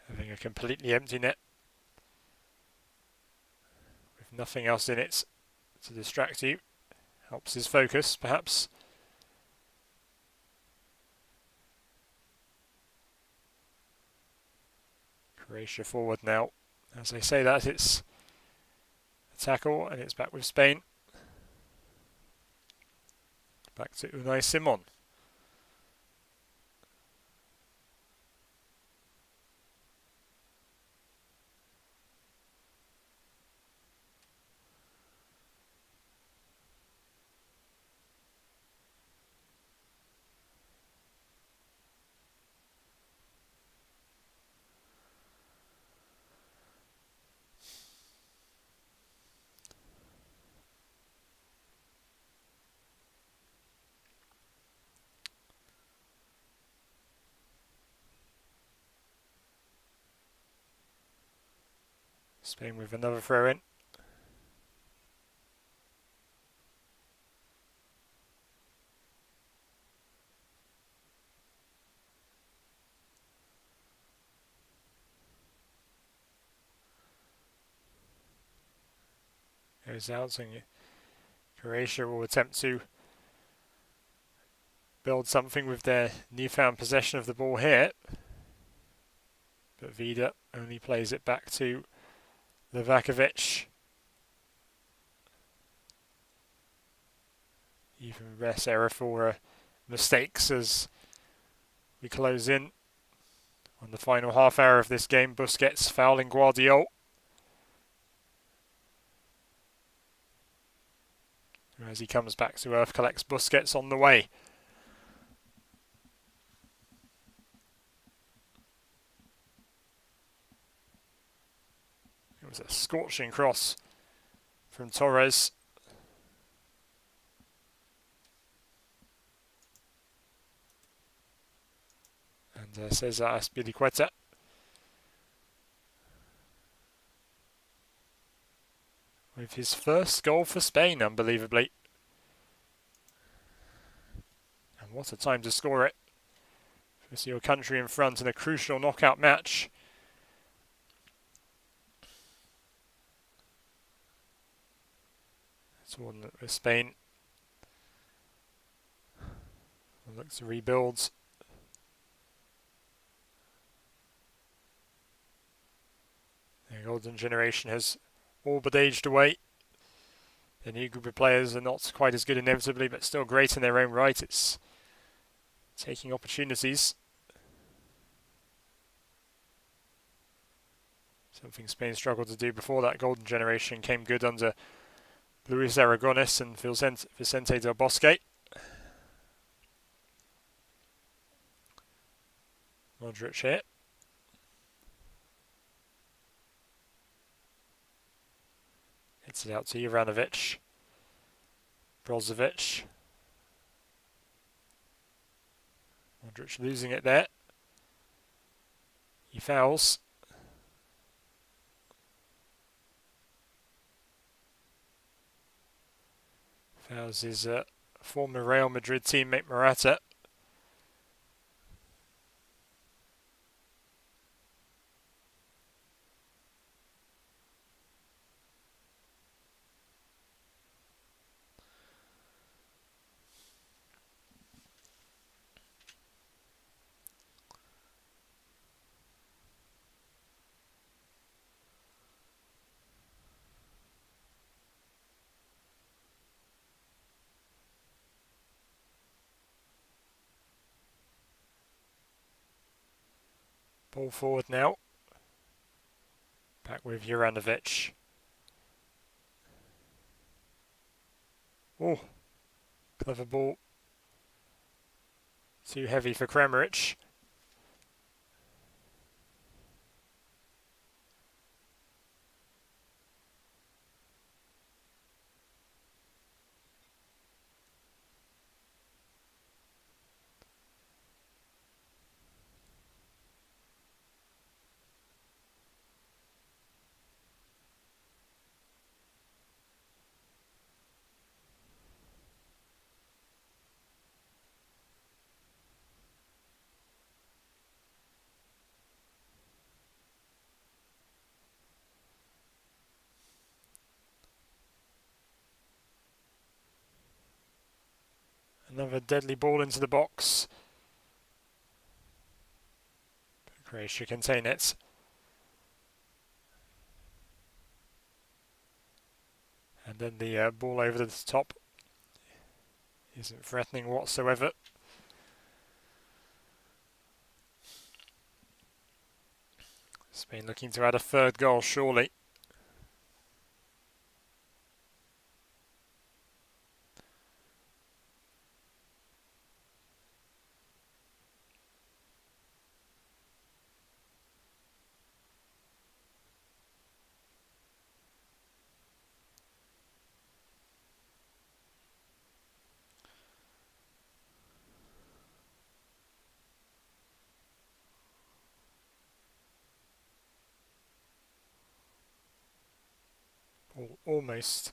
Having a completely empty net with nothing else in it to distract you helps his focus, perhaps. Croatia forward now. As they say that, it's a tackle and it's back with Spain. Back to Unai Simon. Spain with another throw in. Goes out, and Croatia will attempt to build something with their newfound possession of the ball here. But Vida only plays it back to Livakovic. Even less error for mistakes as we close in on the final half hour of this game. Busquets fouling Guardiola. As he comes back to earth, collects Busquets on the way. It was a scorching cross from Torres. And Cesar Azpilicueta. With his first goal for Spain, unbelievably. And what a time to score it. To see your country in front in a crucial knockout match. It's one with Spain. Looks to rebuild. The golden generation has all but aged away. The new group of players are not quite as good inevitably, but still great in their own right. It's taking opportunities. Something Spain struggled to do before that golden generation came good under Luis Aragones and Vicente del Bosque. Modric here. Hits it out to Juranovic. Brozovic. Modric losing it there. He fouls. Fouls his former Real Madrid teammate Morata. Ball forward now. Back with Juranovic. Oh, clever ball. Too heavy for Kramaric. Another deadly ball into the box. Croatia contain it. And then the ball over the top isn't threatening whatsoever. Spain looking to add a third goal, surely. almost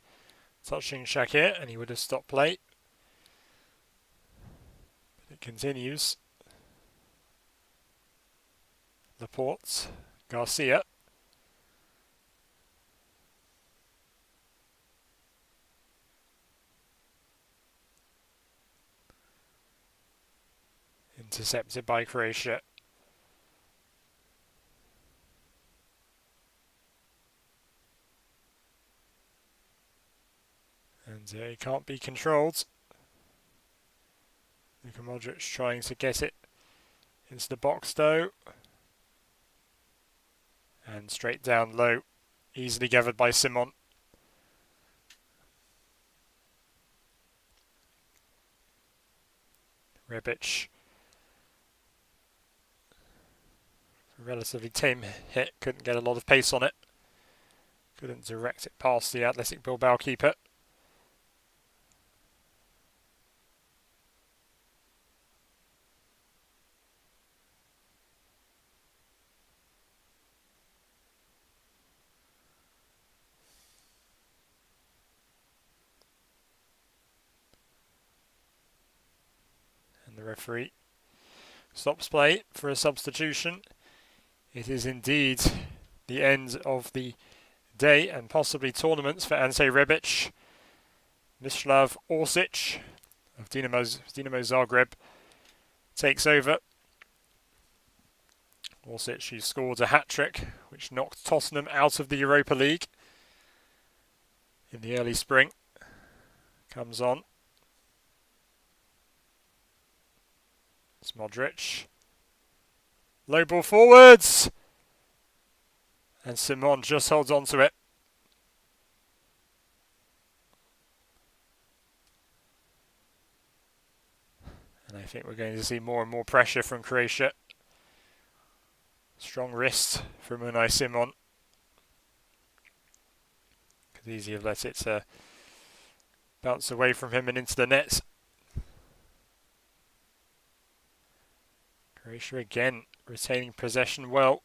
touching Shakir, and he would have stopped play. But it continues. Laporte, Garcia. Intercepted by Croatia. And he can't be controlled. Luka Modric trying to get it into the box though. And straight down low. Easily gathered by Simon. Rebic. Relatively tame hit. Couldn't get a lot of pace on it. Couldn't direct it past the Athletic Bilbao keeper. The referee stops play for a substitution. It is indeed the end of the day and possibly tournaments for Ante Rebic. Mislav Orsic of Dinamo Zagreb takes over. Orsic, who scored a hat-trick which knocked Tottenham out of the Europa League in the early spring, comes on. It's Modric. Low ball forwards! And Simon just holds on to it. And I think we're going to see more and more pressure from Croatia. Strong wrist from Unai Simon. Could easily have let it bounce away from him and into the net. Croatia again retaining possession well.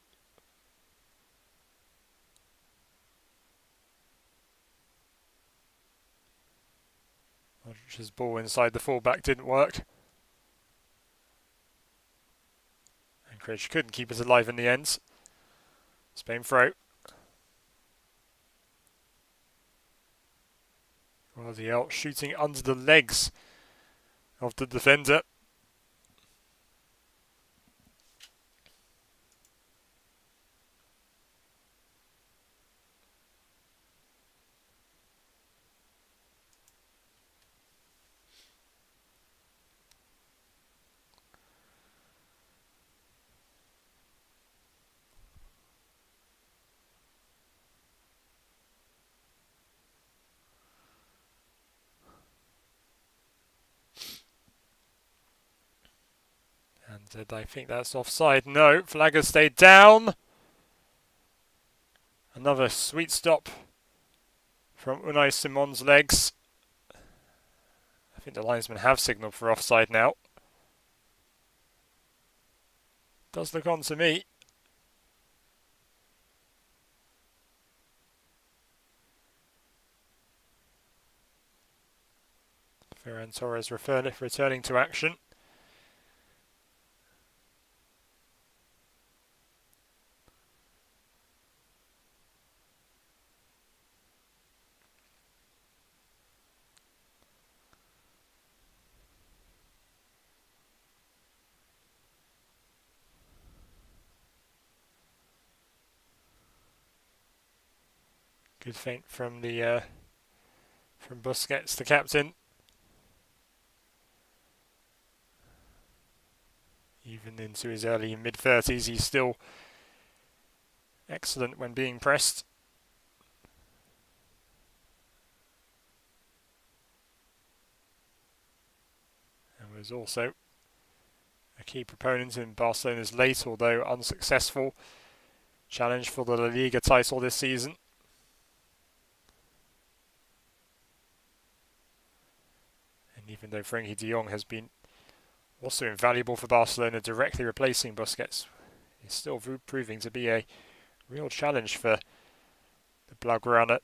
Modric's ball inside the fullback didn't work. And Croatia couldn't keep it alive in the end. Spain throw. Guardiola shooting under the legs of the defender. And I think that's offside. No, flag has stayed down. Another sweet stop from Unai Simon's legs. I think the linesmen have signalled for offside now. Does look on to me. Ferran Torres returning to action. Good feint from Busquets, the captain. Even into his early mid-30s, he's still excellent when being pressed. And was also a key proponent in Barcelona's late, although unsuccessful, challenge for the La Liga title this season. And even though Frenkie de Jong has been also invaluable for Barcelona, directly replacing Busquets, is still proving to be a real challenge for the Blaugrana.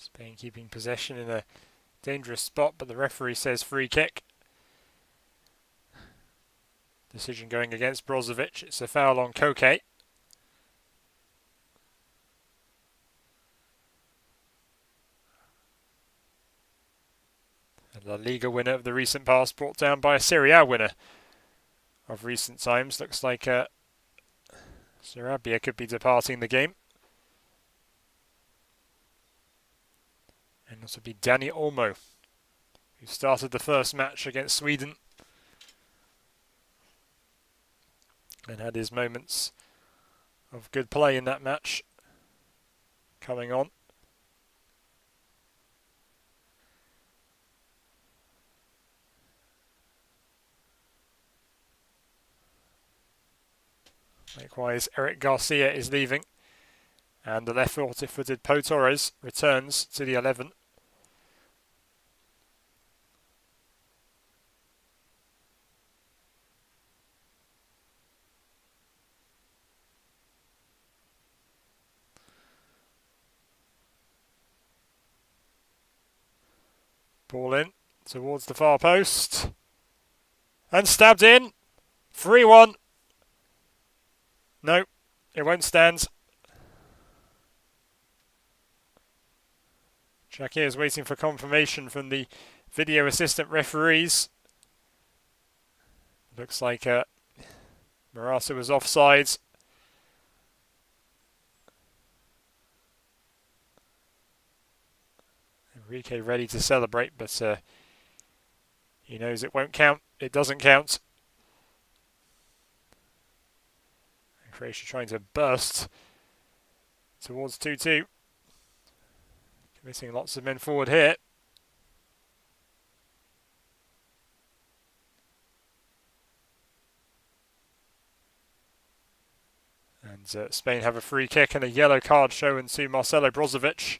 Spain keeping possession in a dangerous spot, but the referee says free kick. Decision going against Brozovic. It's a foul on Koke. A La Liga winner of the recent past, brought down by a Serie A winner of recent times. Looks like Sarabia could be departing the game. And this will be Dani Olmo, who started the first match against Sweden and had his moments of good play in that match coming on. Likewise, Eric Garcia is leaving, and the left-footed Pau Torres returns to the 11. Ball in towards the far post, and stabbed in. 3-1. No, it won't stand. Shakir is waiting for confirmation from the video assistant referees. Looks like Morata was offside. Enrique ready to celebrate, but he knows it won't count. It doesn't count. And Croatia trying to burst towards 2-2. Committing lots of men forward here. And Spain have a free kick and a yellow card shown to Marcelo Brozovic.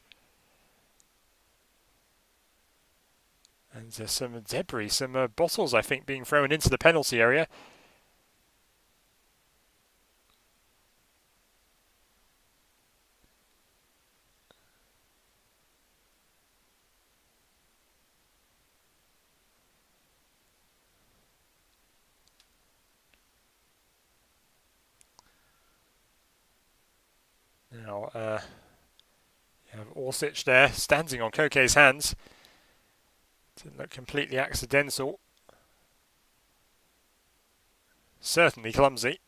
And some debris, some bottles, I think, being thrown into the penalty area. Now, you have Orsic there, standing on Koke's hands. Didn't look completely accidental. Certainly clumsy.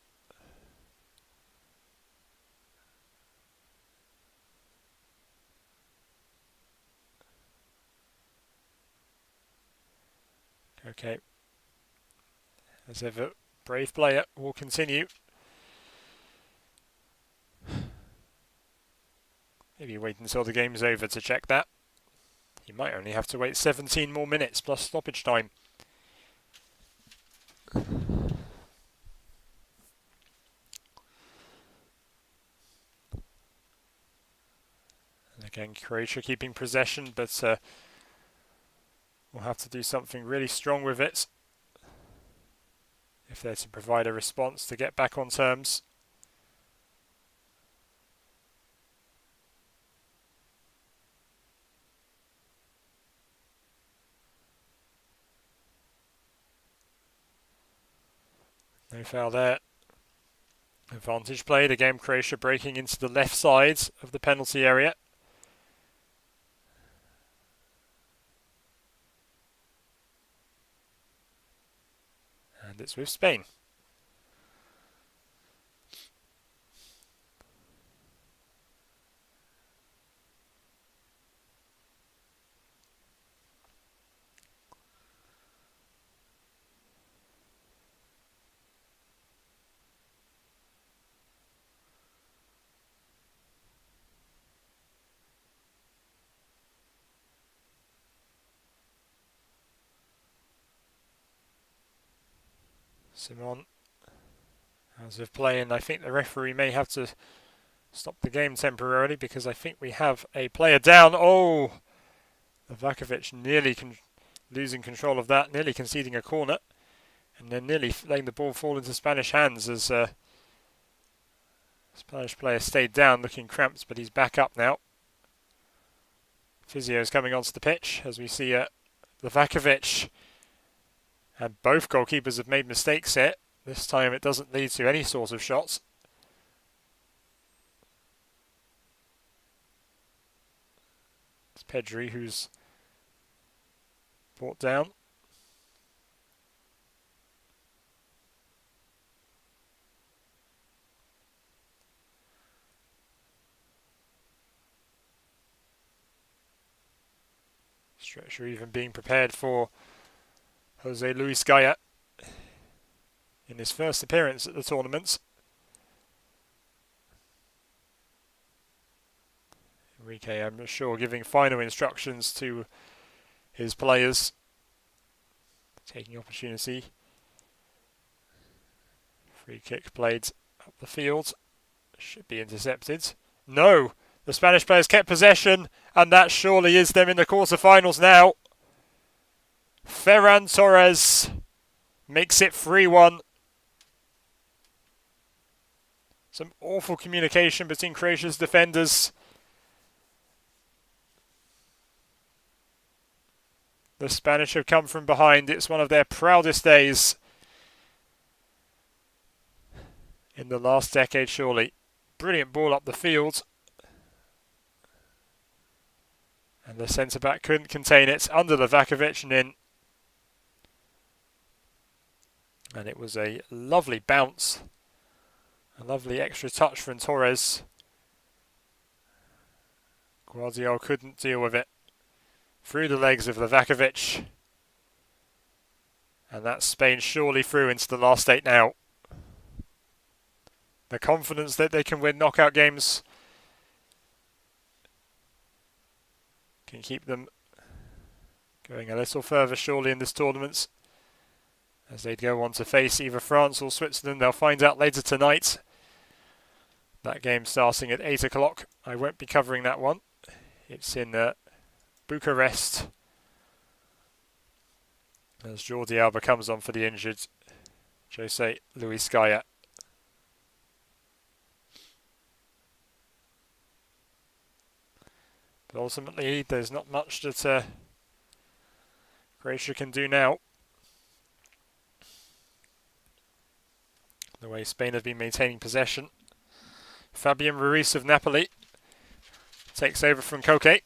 Koke, as ever, brave player, will continue. Maybe wait until the game's over to check that. You might only have to wait 17 more minutes plus stoppage time. And again, Croatia keeping possession, but we'll have to do something really strong with it if they're to provide a response to get back on terms. No foul there. Advantage played. Again, Croatia breaking into the left side of the penalty area. And it's with Spain. Simon, as of playing, I think the referee may have to stop the game temporarily because I think we have a player down. Oh, Vakovic nearly losing control of that, nearly conceding a corner, and then nearly letting the ball fall into Spanish hands as Spanish player stayed down looking cramped, but he's back up now. Physio's coming onto the pitch as we see Livakovic. And both goalkeepers have made mistakes here. This time it doesn't lead to any sort of shots. It's Pedri who's brought down. Stretcher even being prepared for Jose Luis Gaya in his first appearance at the tournament. Enrique, I'm sure, giving final instructions to his players. Taking opportunity. Free kick played up the field. Should be intercepted. No! The Spanish players kept possession, and that surely is them in the quarterfinals now. Ferran Torres makes it 3-1. Some awful communication between Croatia's defenders. The Spanish have come from behind. It's one of their proudest days in the last decade, surely. Brilliant ball up the field. And the centre-back couldn't contain it. Under Livakovic and in. And it was a lovely bounce. A lovely extra touch from Torres. Guardiola couldn't deal with it. Through the legs of Livakovic. And that's Spain surely through into the last 8 now. The confidence that they can win knockout games can keep them going a little further surely in this tournament. As they'd go on to face either France or Switzerland, they'll find out later tonight. That game starting at 8 o'clock. I won't be covering that one. It's in Bucharest. As Jordi Alba comes on for the injured Jose Luis Gaya. But ultimately, there's not much that Croatia can do now. The way Spain have been maintaining possession. Fabian Ruiz of Napoli takes over from Koke.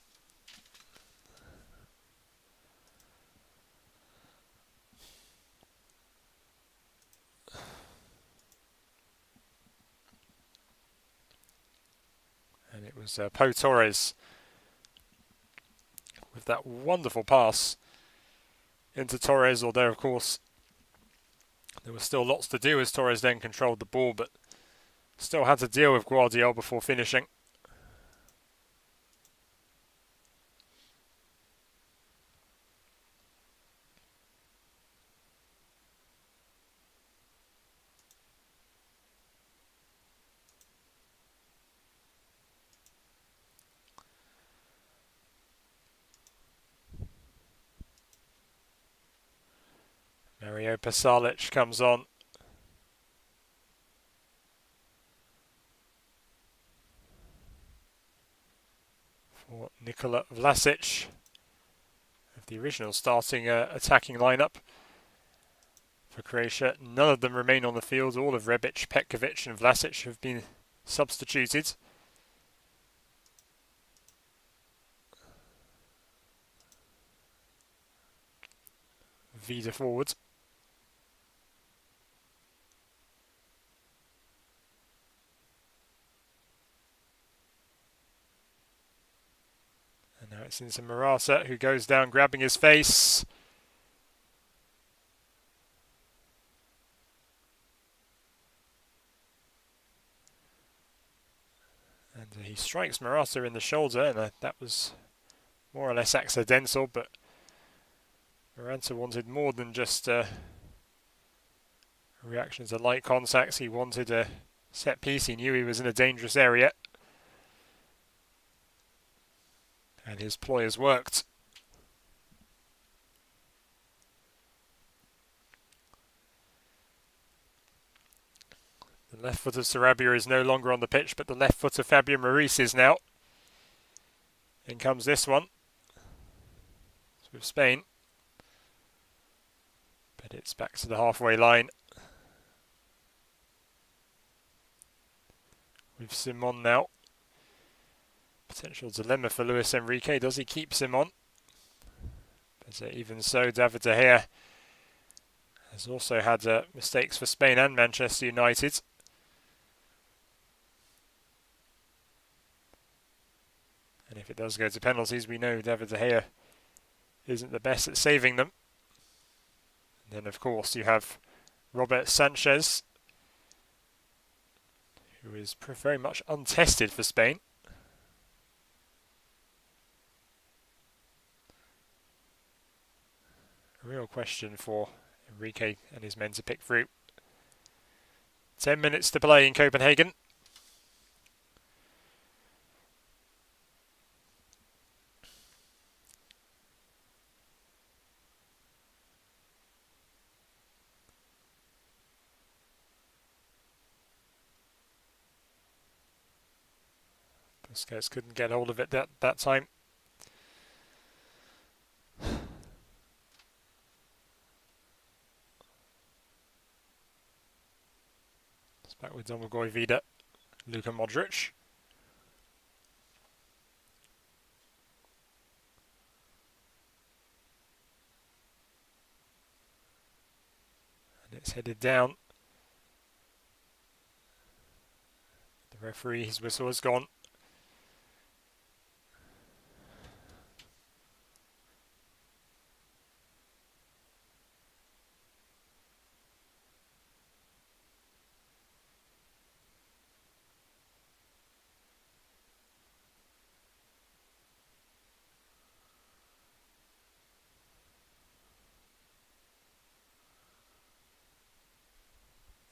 And it was Pau Torres with that wonderful pass into Torres, although of course there was still lots to do as Torres then controlled the ball, but still had to deal with Guardiola before finishing. Mario Pasalic comes on. For Nikola Vlasic of the original starting attacking lineup for Croatia. None of them remain on the field. All of Rebic, Petkovic and Vlasic have been substituted. Vida forward. And now it's into Morata, who goes down grabbing his face. And he strikes Morata in the shoulder, and that was more or less accidental, but Morata wanted more than just a reaction to light contacts. He wanted a set piece. He knew he was in a dangerous area. And his ploy has worked. The left foot of Sarabia is no longer on the pitch, but the left foot of Fabian Ruiz is now. In comes this one. with Spain. But it's back to the halfway line. With Simon now. Potential dilemma for Luis Enrique. Does he keep Simon? But even so, David De Gea has also had mistakes for Spain and Manchester United. And if it does go to penalties, we know David De Gea isn't the best at saving them. And then, of course, you have Robert Sanchez, who is very much untested for Spain. A real question for Enrique and his men to pick through. 10 minutes to play in Copenhagen. Busquets couldn't get hold of it that time. It's back with Domagoj Vida, Luka Modric. And it's headed down. The referee, his whistle has gone.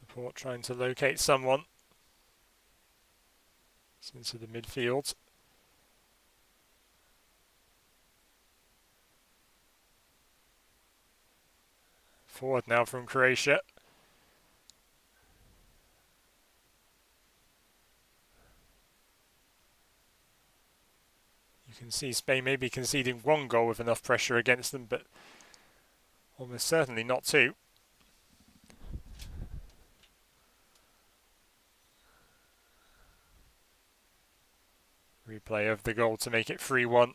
Port trying to locate someone. It's into the midfield. Forward now from Croatia. You can see Spain maybe conceding one goal with enough pressure against them, but almost certainly not two. Replay of the goal to make it 3-1.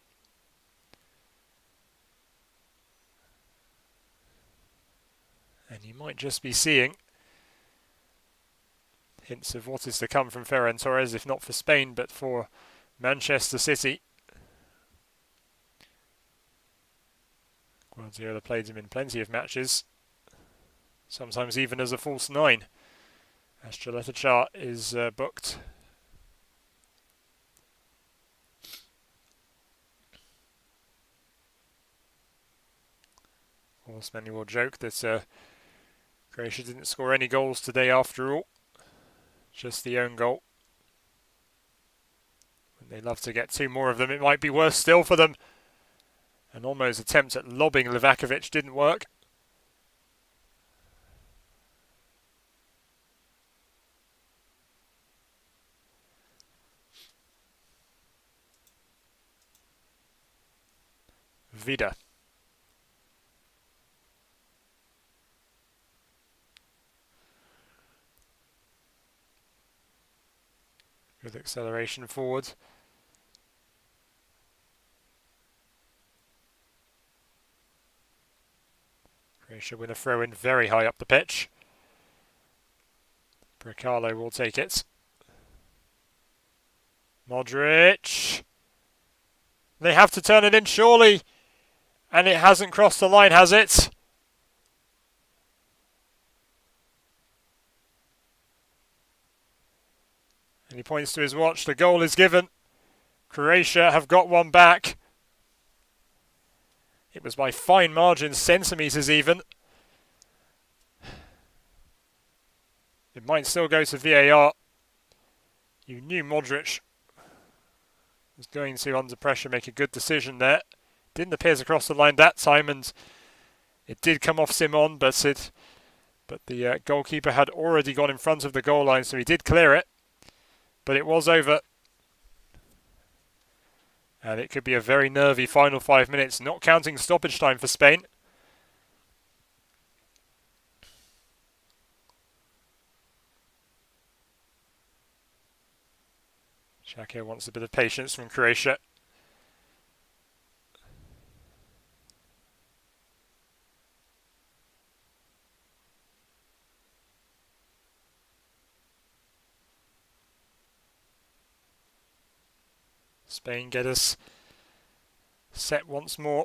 And you might just be seeing hints of what is to come from Ferran Torres, if not for Spain, but for Manchester City. Guardiola played him in plenty of matches, sometimes even as a false nine, as Gilletta Chart is booked. Of course, many will joke that Croatia didn't score any goals today after all, just the own goal. When they love to get two more of them, it might be worse still for them. An almost attempt at lobbing Livakovic didn't work. Vida. Good acceleration forward. Croatia win a throw-in very high up the pitch. Bricalo will take it. Modric. They have to turn it in surely. And it hasn't crossed the line, has it? And he points to his watch. The goal is given. Croatia have got one back. It was by fine margins, centimetres even. It might still go to VAR. You knew Modric was going to, under pressure, make a good decision there. Didn't appear to cross the line that time, and it did come off Simon, but the goalkeeper had already gone in front of the goal line, so he did clear it. But it was over. And it could be a very nervy final 5 minutes, not counting stoppage time for Spain. Xhaka wants a bit of patience from Croatia. Spain get us set once more.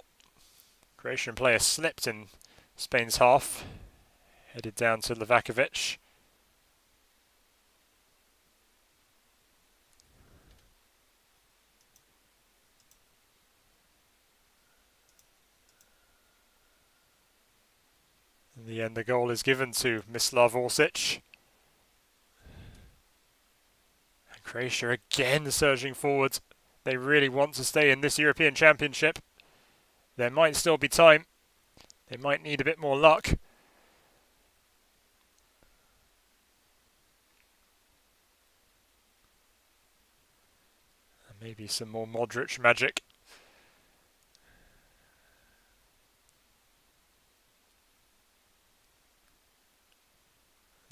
Croatian player slipped in Spain's half. Headed down to Livakovic. In the end, the goal is given to Mislav Orsic. And Croatia again surging forward. They really want to stay in this European Championship. There might still be time. They might need a bit more luck. And maybe some more Modric magic.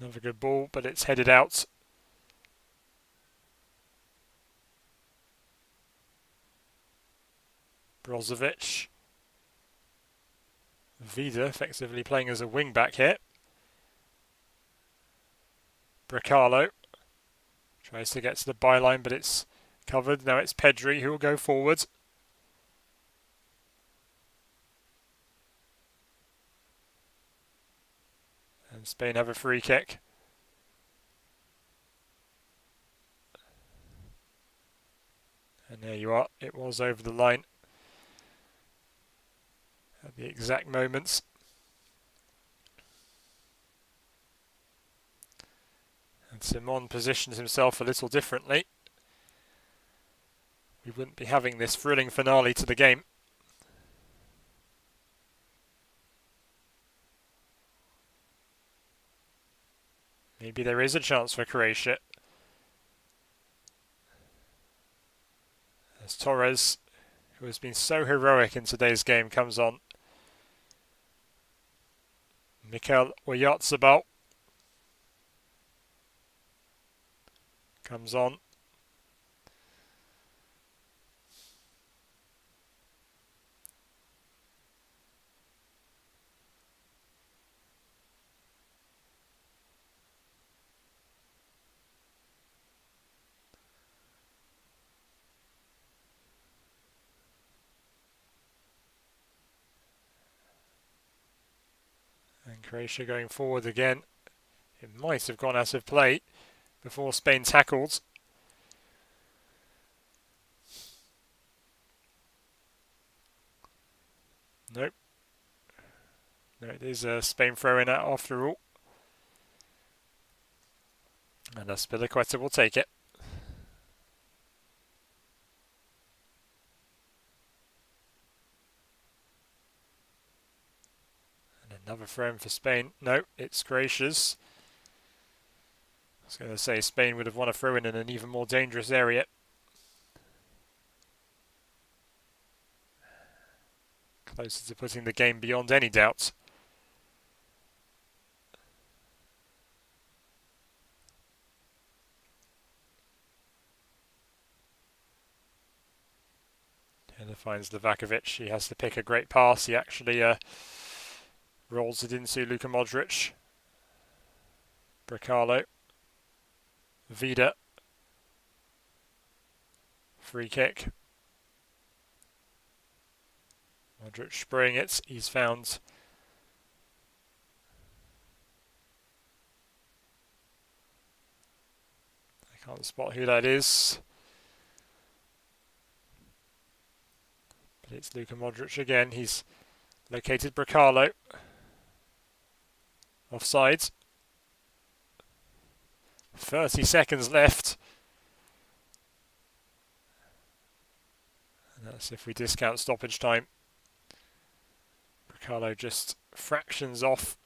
Another good ball, but it's headed out. Brozovic. Vida effectively playing as a wing back here. Bracalo tries to get to the byline, but it's covered. Now it's Pedri who will go forward. And Spain have a free kick. And there you are. It was over the line at the exact moments. And Simon positions himself a little differently. We wouldn't be having this thrilling finale to the game. Maybe there is a chance for Croatia. As Torres, who has been so heroic in today's game, comes on. Mikel Oyarzabal comes on. And Croatia going forward again. It might have gone out of play before Spain tackled. Nope. No, it is a Spain throw-in after all. And Azpilicueta will take it. And another throw-in for Spain. No, it's Croatia's. I was going to say Spain would have won a throw-in in an even more dangerous area. Closer to putting the game beyond any doubt. Header finds Livakovic. He has to pick a great pass. He actually rolls it into Luka Modric. Bracalo. Vida. Free kick. Modric spraying it. He's found I can't spot who that is. But it's Luka Modric again. He's located Bracalo. Offside. 30 seconds left. And that's if we discount stoppage time. Bracalo just fractions off.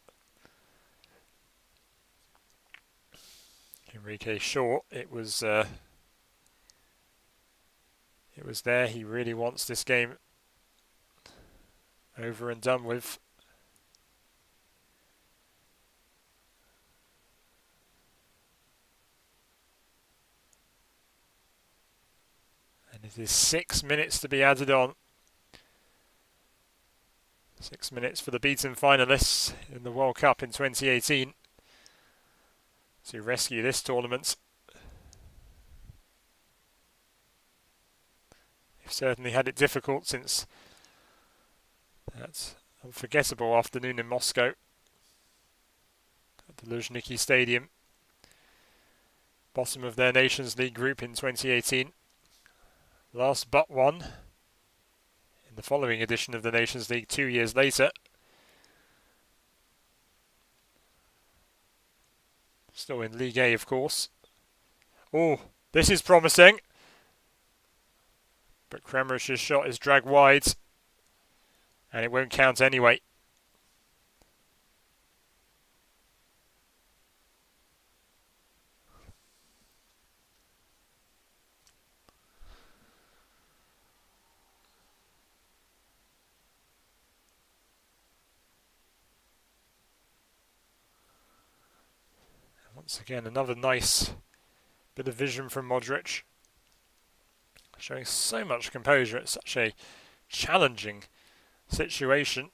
Enrique short. It was It was there. He really wants this game over and done with. And it is 6 minutes to be added on. 6 minutes for the beaten finalists in the World Cup in 2018 to rescue this tournament. They've certainly had it difficult since that unforgettable afternoon in Moscow at the Luzhniki Stadium. Bottom of their Nations League group in 2018. Last but one in the following edition of the Nations League 2 years later. Still in League A, of course. Oh, this is promising. But Kramarich's shot is dragged wide. And it won't count anyway. Once again, another nice bit of vision from Modric. Showing so much composure at such a challenging situation.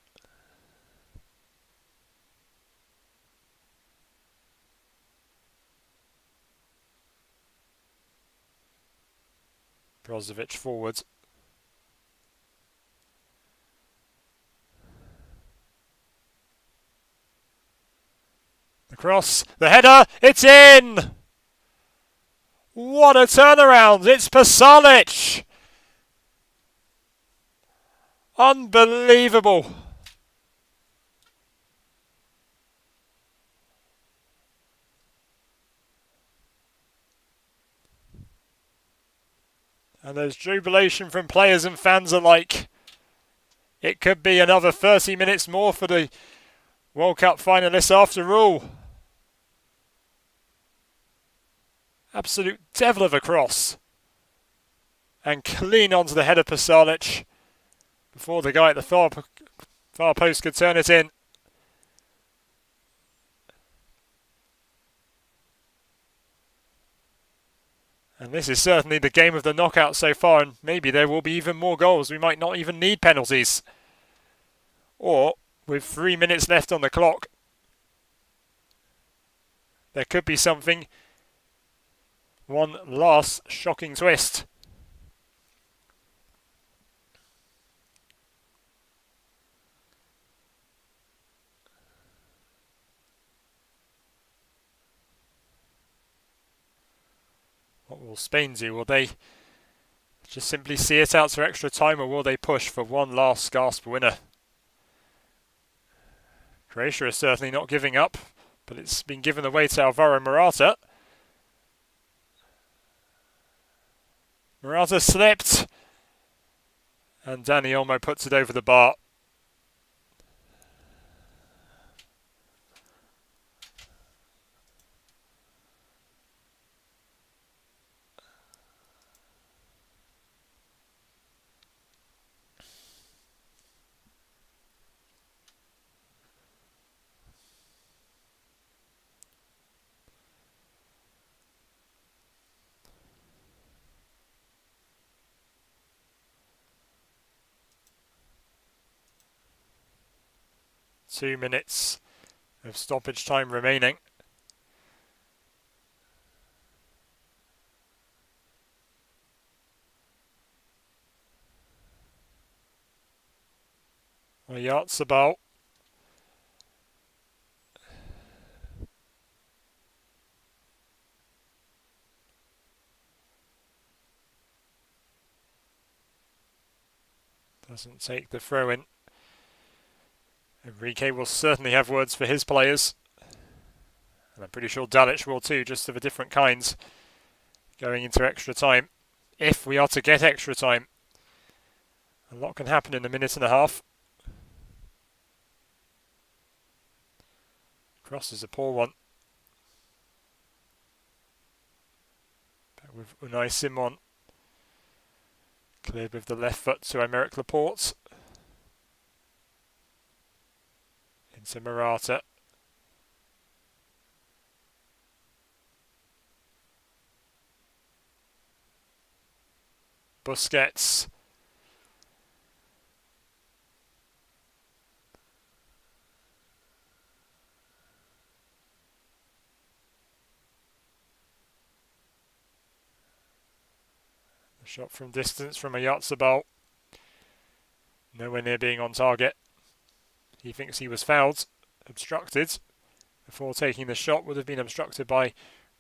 Brozovic forward. The cross, the header, it's in! What a turnaround! It's Pasalic! Unbelievable! And there's jubilation from players and fans alike. It could be another 30 minutes more for the World Cup finalists after all. Absolute devil of a cross. And clean onto the head of Pasalic before the guy at the far post could turn it in. And this is certainly the game of the knockout so far, and maybe there will be even more goals. We might not even need penalties. Or, with 3 minutes left on the clock, there could be something. One last shocking twist. What will Spain do? Will they just simply see it out to extra time, or will they push for one last gasp winner? Croatia is certainly not giving up, but it's been given away to Alvaro Morata. Morata slipped, and Dani Olmo puts it over the bar. Two minutes of stoppage time remaining. Oyarzabal. Doesn't take the throw in. Enrique will certainly have words for his players. And I'm pretty sure Dalic will too, just of a different kind, going into extra time. If we are to get extra time. A lot can happen in a minute and a half. Cross is a poor one. Back with Unai Simon. Cleared with the left foot to Aymeric Laporte. Into Morata. Busquets. A shot from distance from Oyarzabal. Nowhere near being on target. He thinks he was fouled, obstructed. Before taking the shot, would have been obstructed by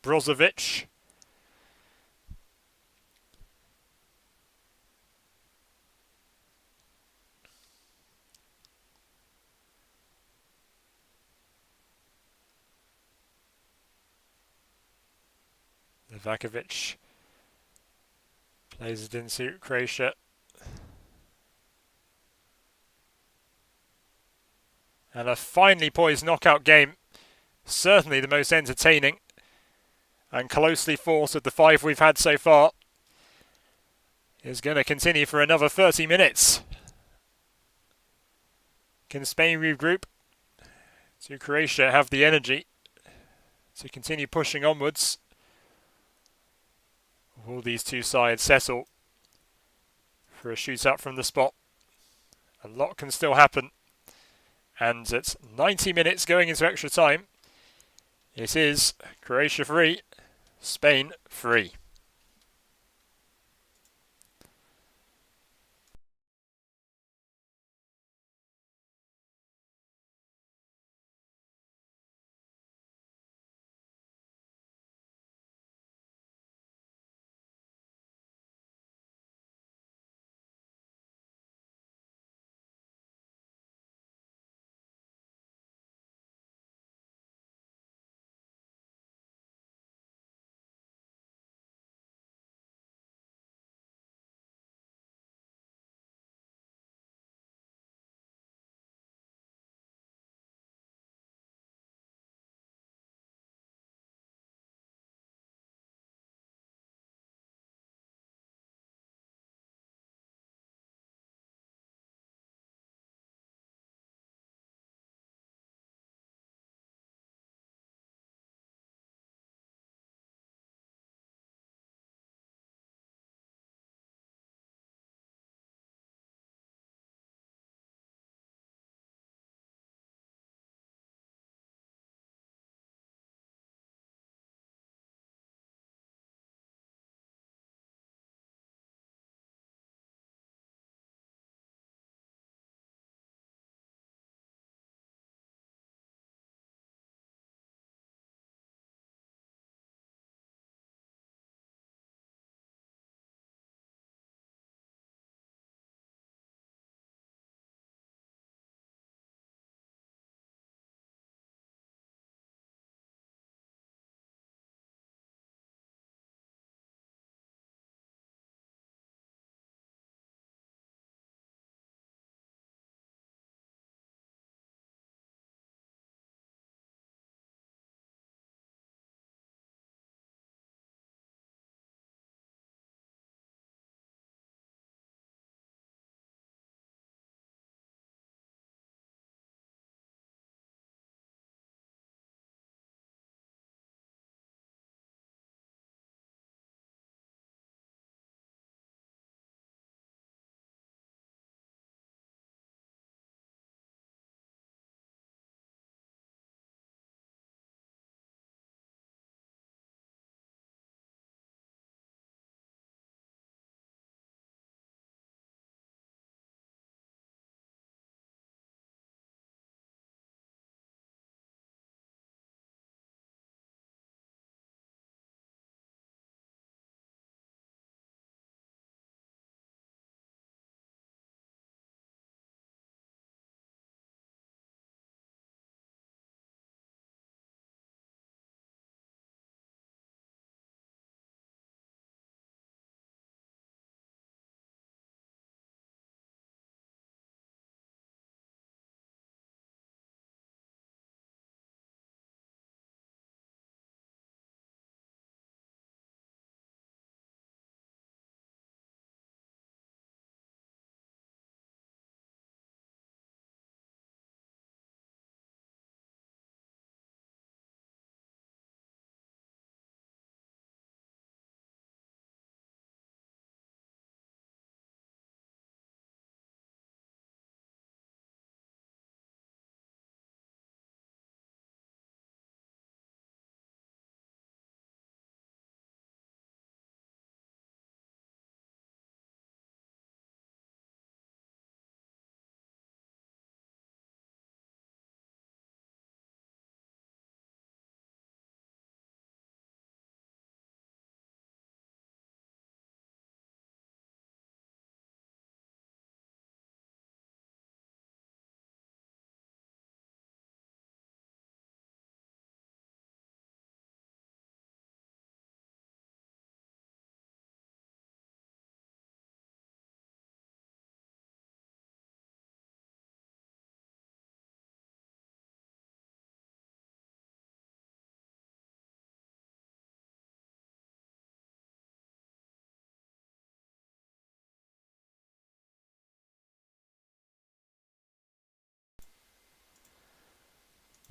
Brozovic. Livakovic plays it into Croatia. And a finely poised knockout game. Certainly the most entertaining and closely fought of the 5 we've had so far. Is going to continue for another 30 minutes. Can Spain regroup? Do Croatia have the energy to continue pushing onwards? Will these two sides settle for a shootout from the spot? A lot can still happen. And it's 90 minutes going into extra time. It is Croatia 3, Spain 3.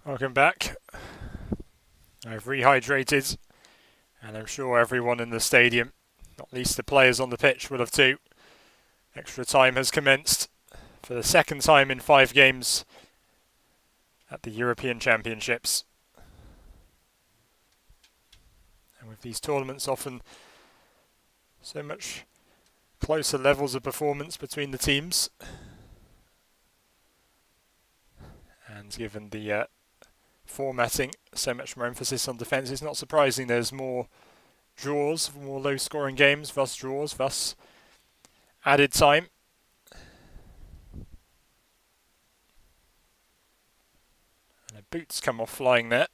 Welcome back. I've rehydrated, and I'm sure everyone in the stadium, not least the players on the pitch, will have too. Extra time has commenced for the second time in 5 games at the European Championships. And with these tournaments often so much closer levels of performance between the teams, and given the formatting, so much more emphasis on defence, it's not surprising there's more draws, more low scoring games, thus draws, thus added time. And a boot's come off flying there.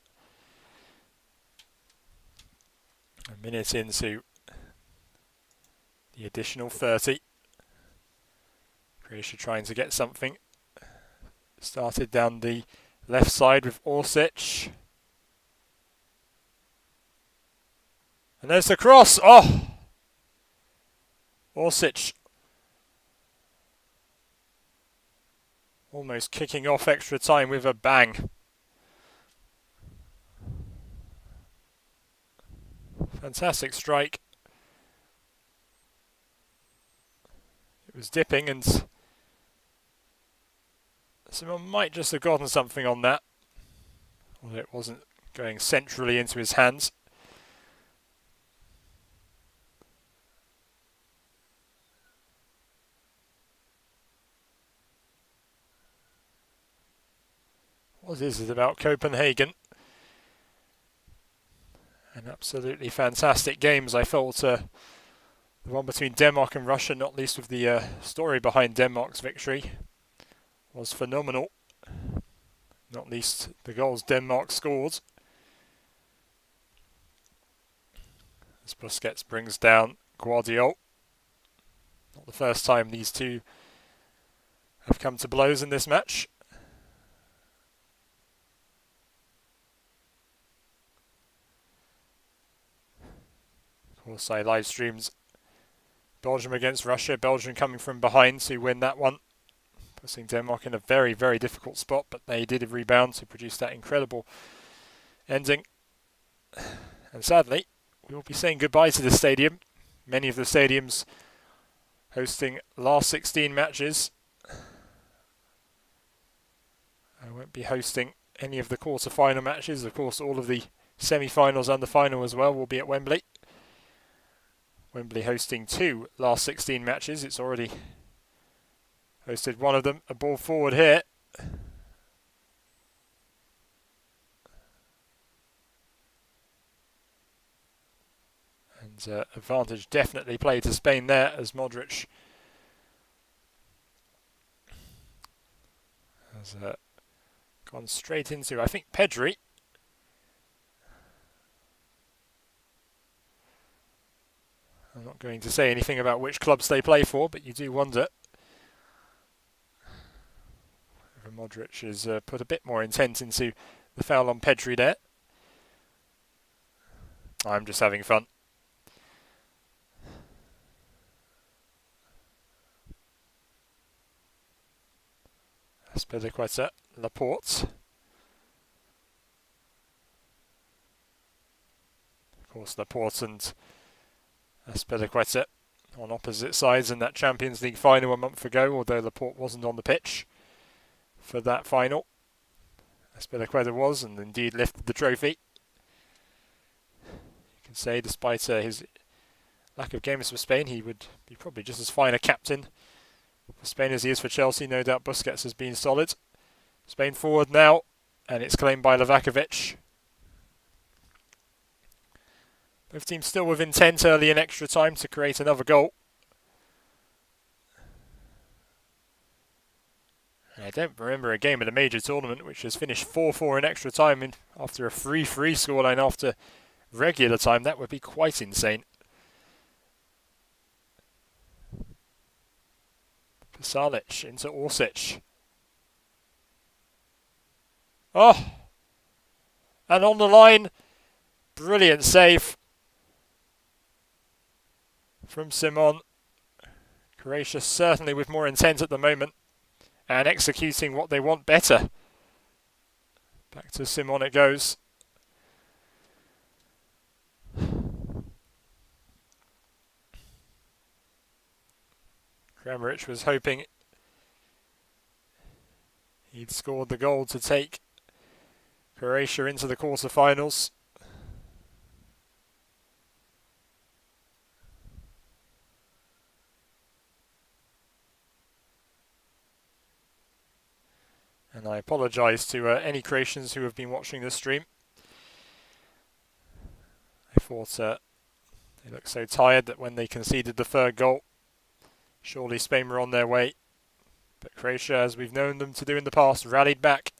A minute into the additional 30. Croatia trying to get something. Started down the left side with Orsic. And there's the cross. Oh! Orsic almost kicking off extra time with a bang. Fantastic strike. It was dipping, and someone might just have gotten something on that, although it wasn't going centrally into his hands. What is it about Copenhagen? And absolutely fantastic games. I felt the one between Denmark and Russia, not least with the story behind Denmark's victory, was phenomenal. Not least the goals Denmark scored. As Busquets brings down Guardiola. Not the first time these two have come to blows in this match. Of course, I live streamed Belgium against Russia. Belgium coming from behind to win that one, putting Denmark in a very, very difficult spot, but they did rebound to produce that incredible ending. And sadly, we will be saying goodbye to the stadium. Many of the stadiums hosting last 16 matches. I won't be hosting any of the quarter-final matches. Of course, all of the semi-finals and the final as well will be at Wembley. Wembley hosting 2 last 16 matches. It's already hosted one of them. A ball forward here. And advantage definitely played to Spain there, as Modric has gone straight into, I think, Pedri. I'm not going to say anything about which clubs they play for, but you do wonder if Modric has put a bit more intent into the foul on Pedri there. I'm just having fun. Spilicueta, Laporte. Of course, Laporte and Spilicueta on opposite sides in that Champions League final a month ago, although Laporte wasn't on the pitch for that final. Spilicueta was, and indeed lifted the trophy. You can say, despite his lack of games for Spain, he would be probably just as fine a captain for Spain as he is for Chelsea. No doubt Busquets has been solid. Spain forward now, and it's claimed by Livakovic. Both teams still with intent early in extra time to create another goal. And I don't remember a game at a major tournament which has finished 4-4 in extra time after a 3-3 scoreline after regular time. That would be quite insane. Pasalic into Orsic. Oh! And on the line, brilliant save from Simon. Croatia certainly with more intent at the moment and executing what they want better. Back to Simon it goes. Kramaric was hoping he'd scored the goal to take Croatia into the quarterfinals. And I apologise to any Croatians who have been watching this stream. I thought they looked so tired that when they conceded the third goal, surely Spain were on their way. But Croatia, as we've known them to do in the past, rallied back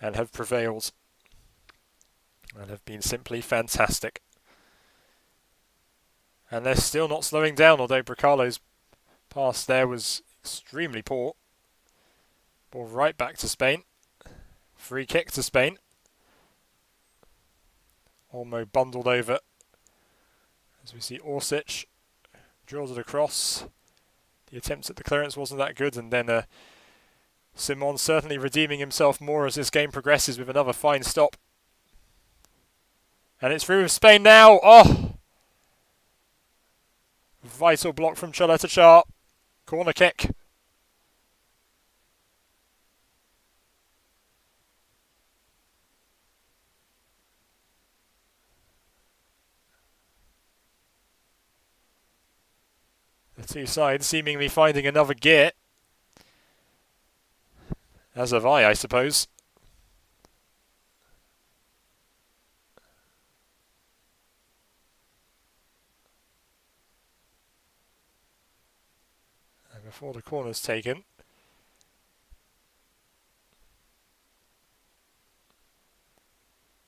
and have prevailed. And have been simply fantastic. And they're still not slowing down, although Bracalo's pass there was extremely poor. Ball right back to Spain. Free kick to Spain. Olmo bundled over. As we see Orsic drills it across. The attempt at the clearance wasn't that good, and then Simon certainly redeeming himself more as this game progresses with another fine stop. And it's through with Spain now. Oh! Vital block from Chaleta. Corner kick. The two sides seemingly finding another gear. As have I suppose. And before the corner's taken,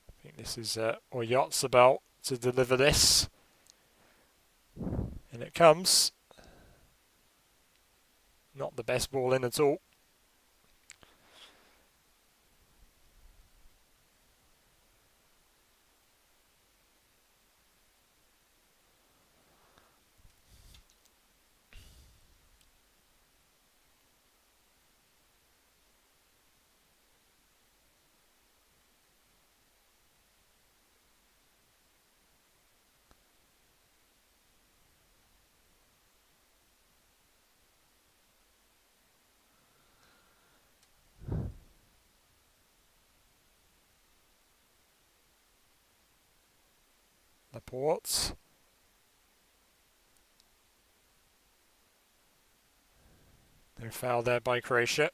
I think this is Oyot's about to deliver this. And it comes. Not the best ball in at all. Laporte. No foul there by Croatia.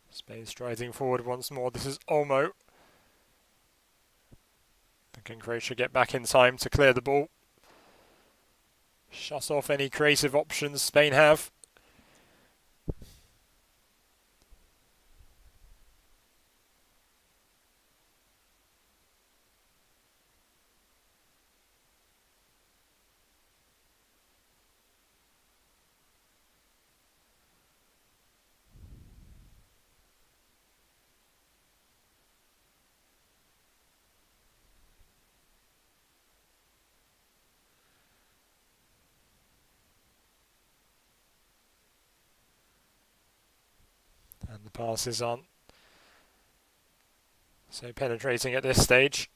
Spain striding forward once more. This is Olmo. Can Croatia get back in time to clear the ball? Shut off any creative options Spain have. And the passes aren't so penetrating at this stage.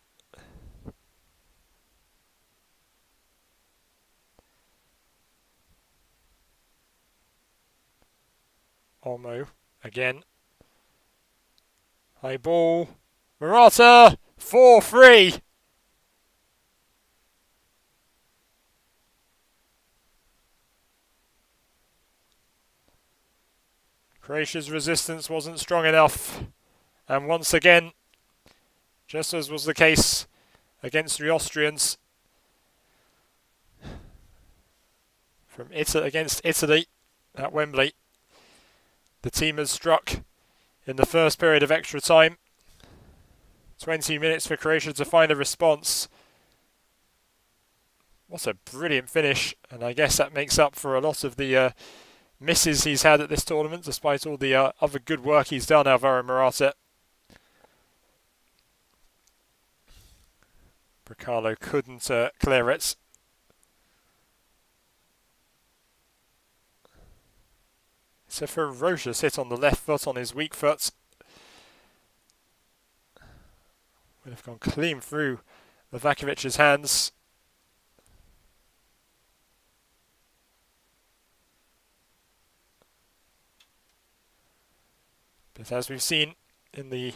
Olmo again. High ball. Morata 4-3. Croatia's resistance wasn't strong enough. And once again, just as was the case against the Austrians, against Italy at Wembley, the team has struck in the first period of extra time. 20 minutes for Croatia to find a response. What a brilliant finish, and I guess that makes up for a lot of the misses he's had at this tournament, despite all the other good work he's done, Alvaro Morata. Bracalo couldn't clear it. It's a ferocious hit on the left foot, on his weak foot. Would have gone clean through Livakovic's hands. But as we've seen in the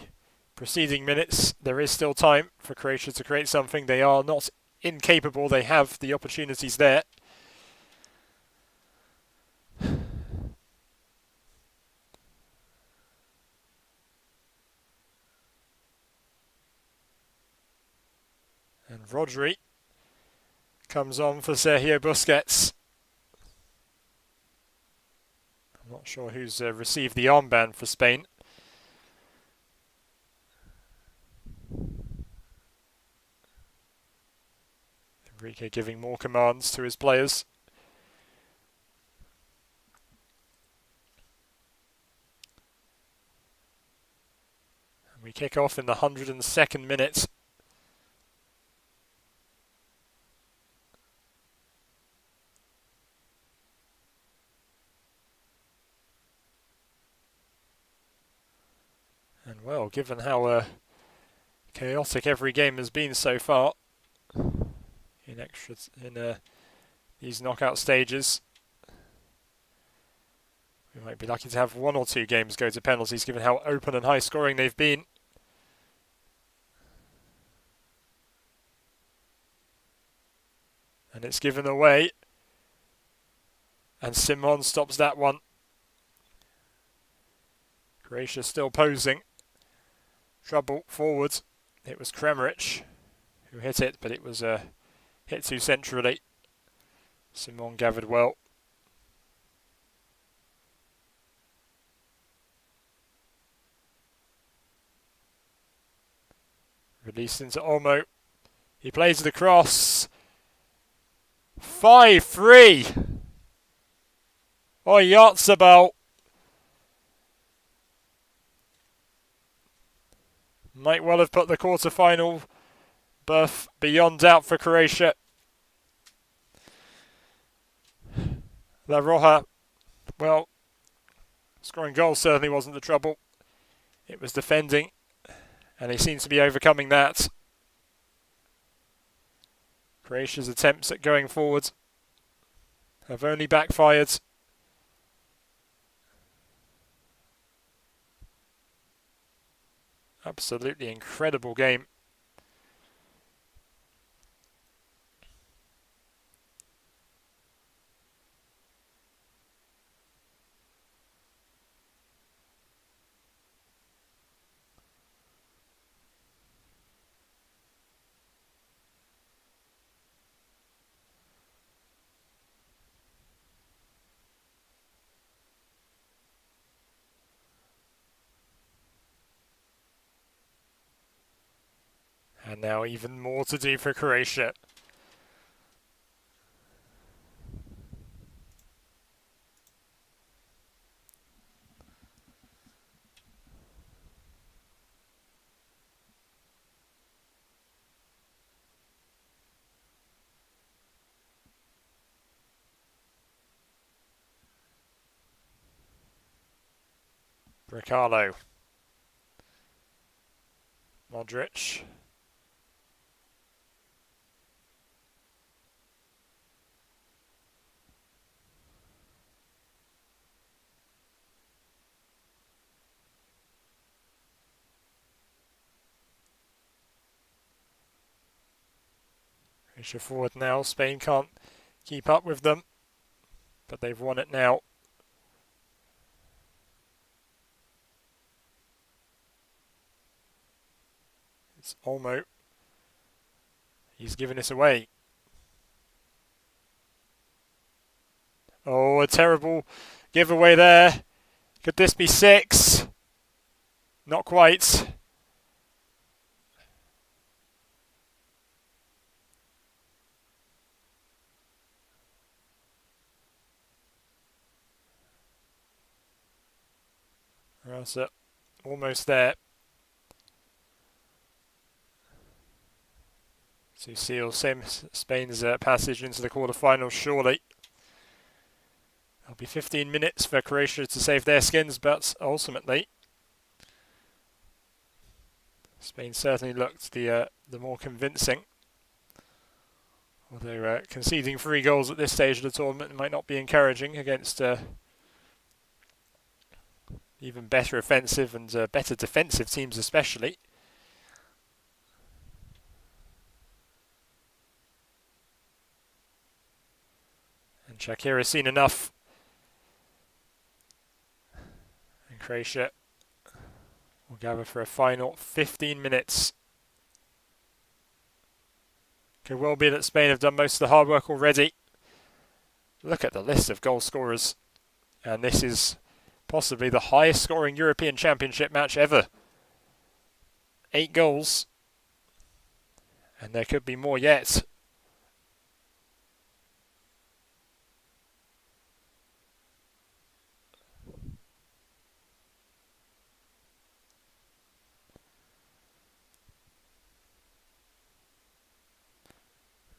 preceding minutes, there is still time for Croatia to create something. They are not incapable, they have the opportunities there. And Rodri comes on for Sergio Busquets. I'm not sure who's received the armband for Spain. Enrique giving more commands to his players. And we kick off in the 102nd minute. And well, given how chaotic every game has been so far in these knockout stages, we might be lucky to have one or two games go to penalties, given how open and high scoring they've been. And it's given away. And Simon stops that one. Croatia still posing. Trouble forward. It was Kramaric who hit it, but it was hit too centrally. Simon gathered well. Released into Olmo. He plays the cross. 5-3. Oyarzabal. Might well have put the quarter-final berth beyond doubt for Croatia. La Roja, well, scoring goals certainly wasn't the trouble. It was defending, and he seems to be overcoming that. Croatia's attempts at going forward have only backfired. Absolutely incredible game. And now even more to do for Croatia. Bracalo. Modric. Croatia forward now. Spain can't keep up with them, but they've won it now. It's Olmo. He's given this away. Oh, a terrible giveaway there. Could this be 6? Not quite. That's it. Almost there. to seal Spain's passage into the quarterfinals, surely. It'll be 15 minutes for Croatia to save their skins, but ultimately Spain certainly looked the more convincing. Although conceding 3 goals at this stage of the tournament might not be encouraging against even better offensive and better defensive teams especially. And Shakir has seen enough. And Croatia will gather for a final 15 minutes. Could well be that Spain have done most of the hard work already. Look at the list of goal scorers. And this is possibly the highest scoring European Championship match ever. 8 goals. And there could be more yet.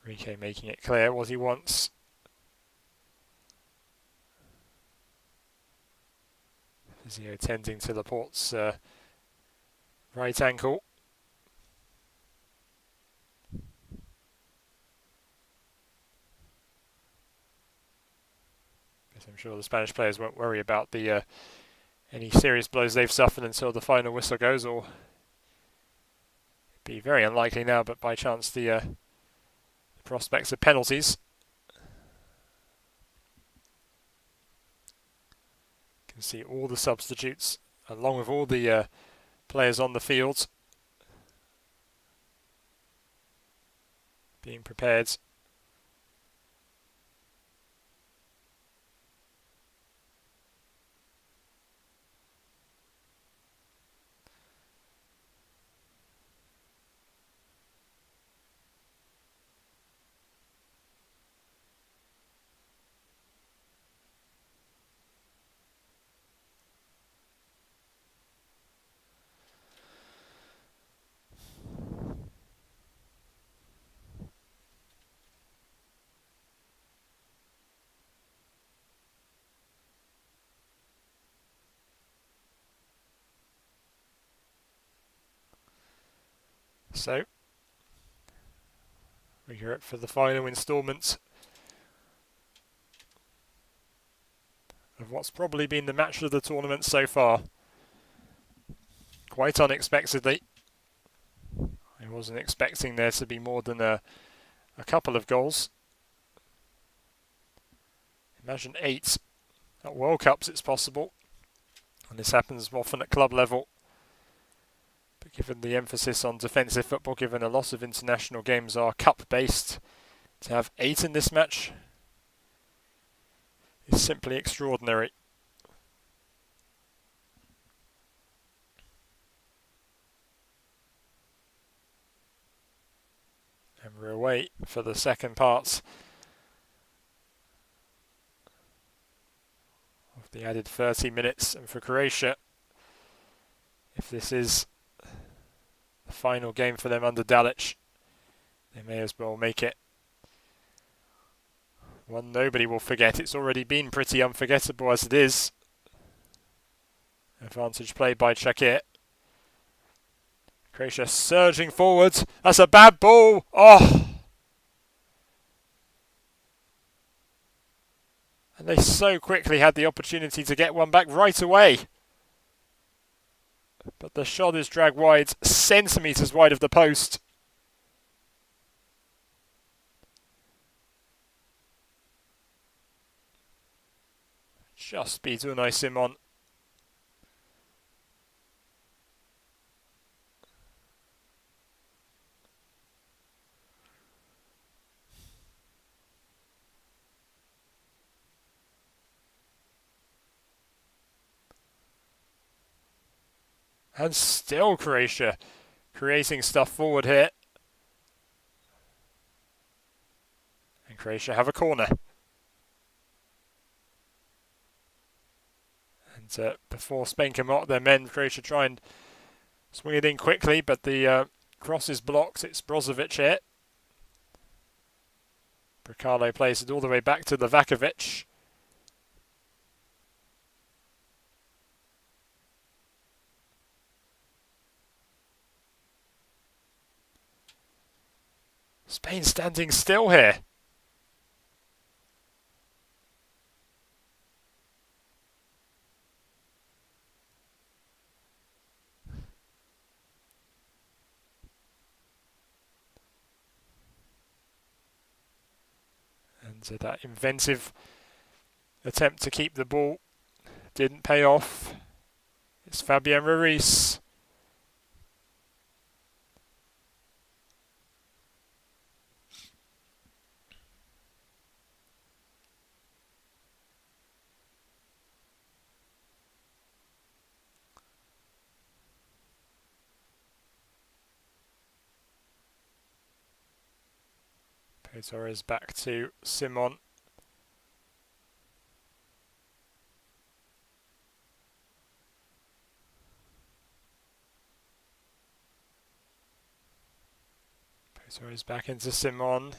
Enrique making it clear what he wants. Physio tending to Laporte's right ankle. But I'm sure the Spanish players won't worry about the any serious blows they've suffered until the final whistle goes, or it'd be very unlikely now, but by chance the prospects of penalties. You can see all the substitutes along with all the players on the field being prepared. So, we're up for the final instalment of what's probably been the match of the tournament so far. Quite unexpectedly. I wasn't expecting there to be more than a couple of goals. Imagine 8. At World Cups it's possible. And this happens often at club level. But given the emphasis on defensive football, given a lot of international games are cup-based, to have 8 in this match is simply extraordinary. And we're away for the second part of the added 30 minutes. And for Croatia, if this is the final game for them under Dalic, they may as well make it one nobody will forget. It's already been pretty unforgettable as it is. Advantage played by Shakir. Croatia surging forward. That's a bad ball. Oh! And they so quickly had the opportunity to get one back right away. But the shot is dragged wide, centimetres wide of the post. Just beat Unai Simon. And still Croatia creating stuff forward here. And Croatia have a corner. And before Spain can mark their men, Croatia try and swing it in quickly, but the cross is blocked. It's Brozovic here. Bricalo plays it all the way back to Livakovic. Spain standing still here. And that inventive attempt to keep the ball didn't pay off. It's Fabian Ruiz. Torres back to Simon. Torres back into Simon.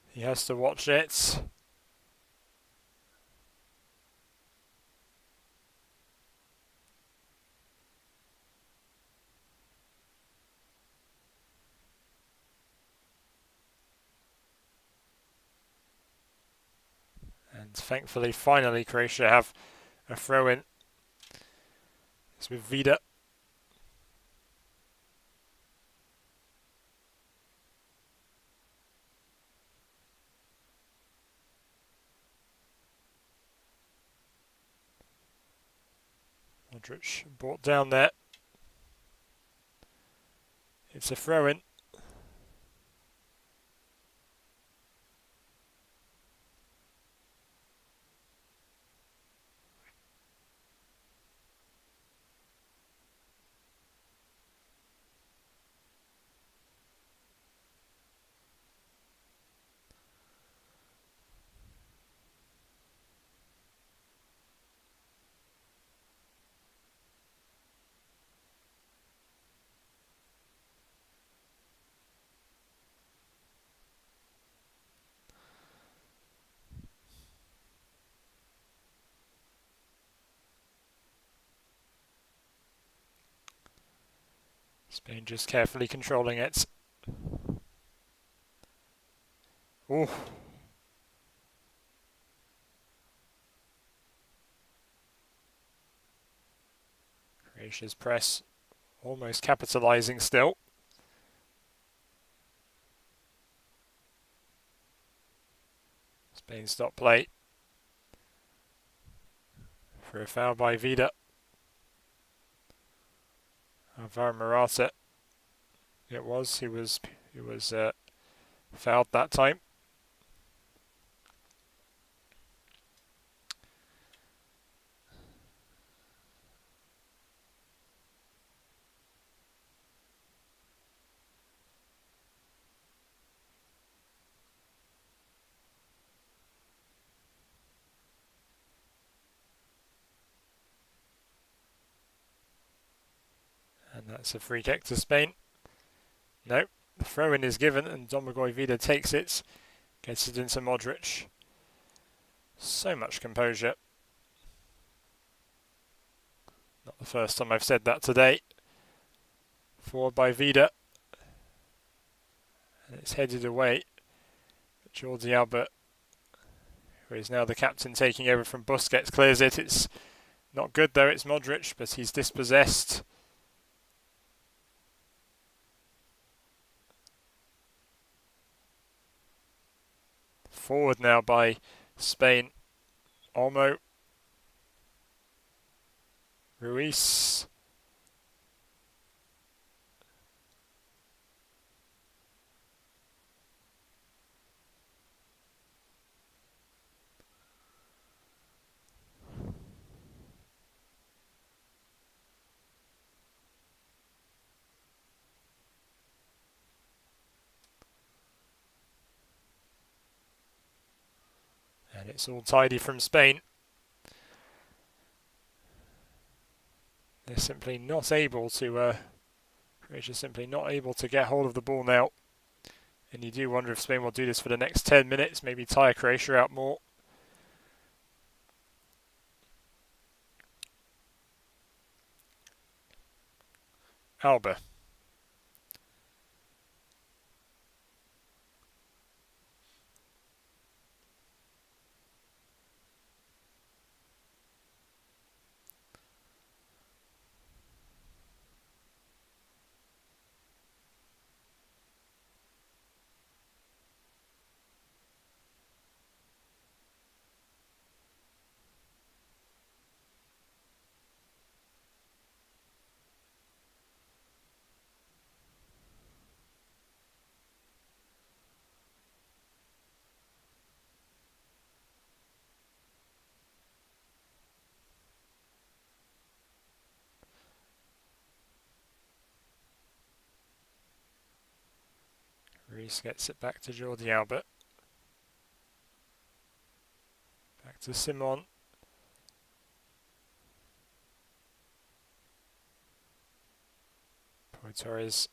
He has to watch it. And thankfully, finally, Croatia have a throw-in. It's with Vida. Modric brought down there. It's a throw-in. Spain just carefully controlling it. Ooh. Croatia's press almost capitalising still. Spain stop play for a foul by Vida. Alvaro Morata. It was. He was fouled that time. And that's a free kick to Spain. No, the throw-in is given and Domagoj Vida takes it. Gets it into Modric. So much composure. Not the first time I've said that today. Forward by Vida. And it's headed away. Jordi Alba, who is now the captain, taking over from Busquets, clears it. It's not good though, it's Modric, but he's dispossessed. Forward now by Spain. Olmo. Ruiz. And it's all tidy from Spain. They're simply not able to, Croatia simply not able to get hold of the ball now. And you do wonder if Spain will do this for the next 10 minutes, maybe tire Croatia out more. Alba. Reese gets it back to Jordi Alba. Back to Simon. Poi Torres.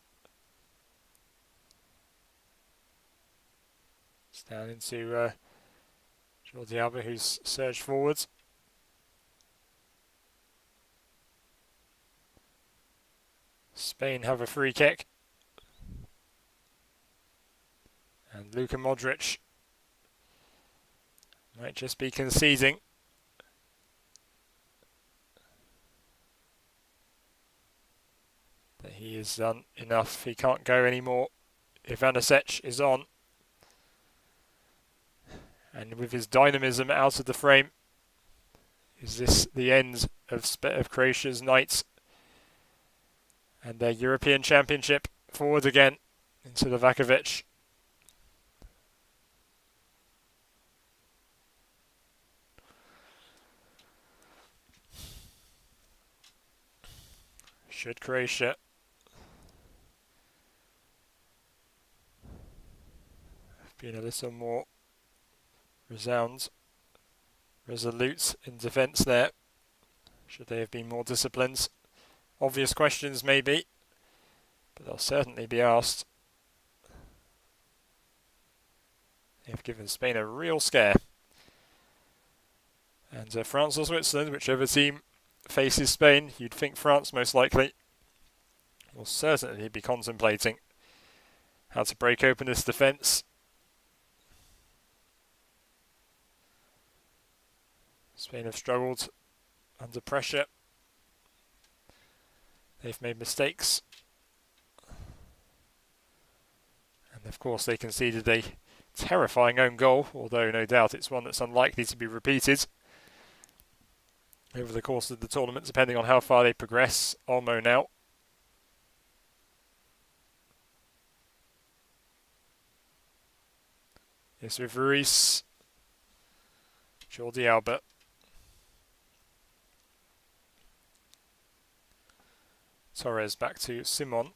It's down into Jordi Alba, who's surged forwards. Spain have a free kick. And Luka Modric might just be conceding. But he has done enough. He can't go anymore. Ivanisevic is on. And with his dynamism out of the frame, is this the end of Croatia's night and their European Championship? Forward again into Livakovic. Should Croatia have been a little more resolute in defence there? Should they have been more disciplined? Obvious questions maybe, but they'll certainly be asked. They've given Spain a real scare. And France or Switzerland, whichever team faces Spain, you'd think France most likely will certainly be contemplating how to break open this defence. Spain have struggled under pressure. They've made mistakes. And of course they conceded a terrifying own goal, although no doubt it's one that's unlikely to be repeated over the course of the tournament, depending on how far they progress. Olmo now. Yes, with Ruiz. Jordi Alba. Torres back to Simon.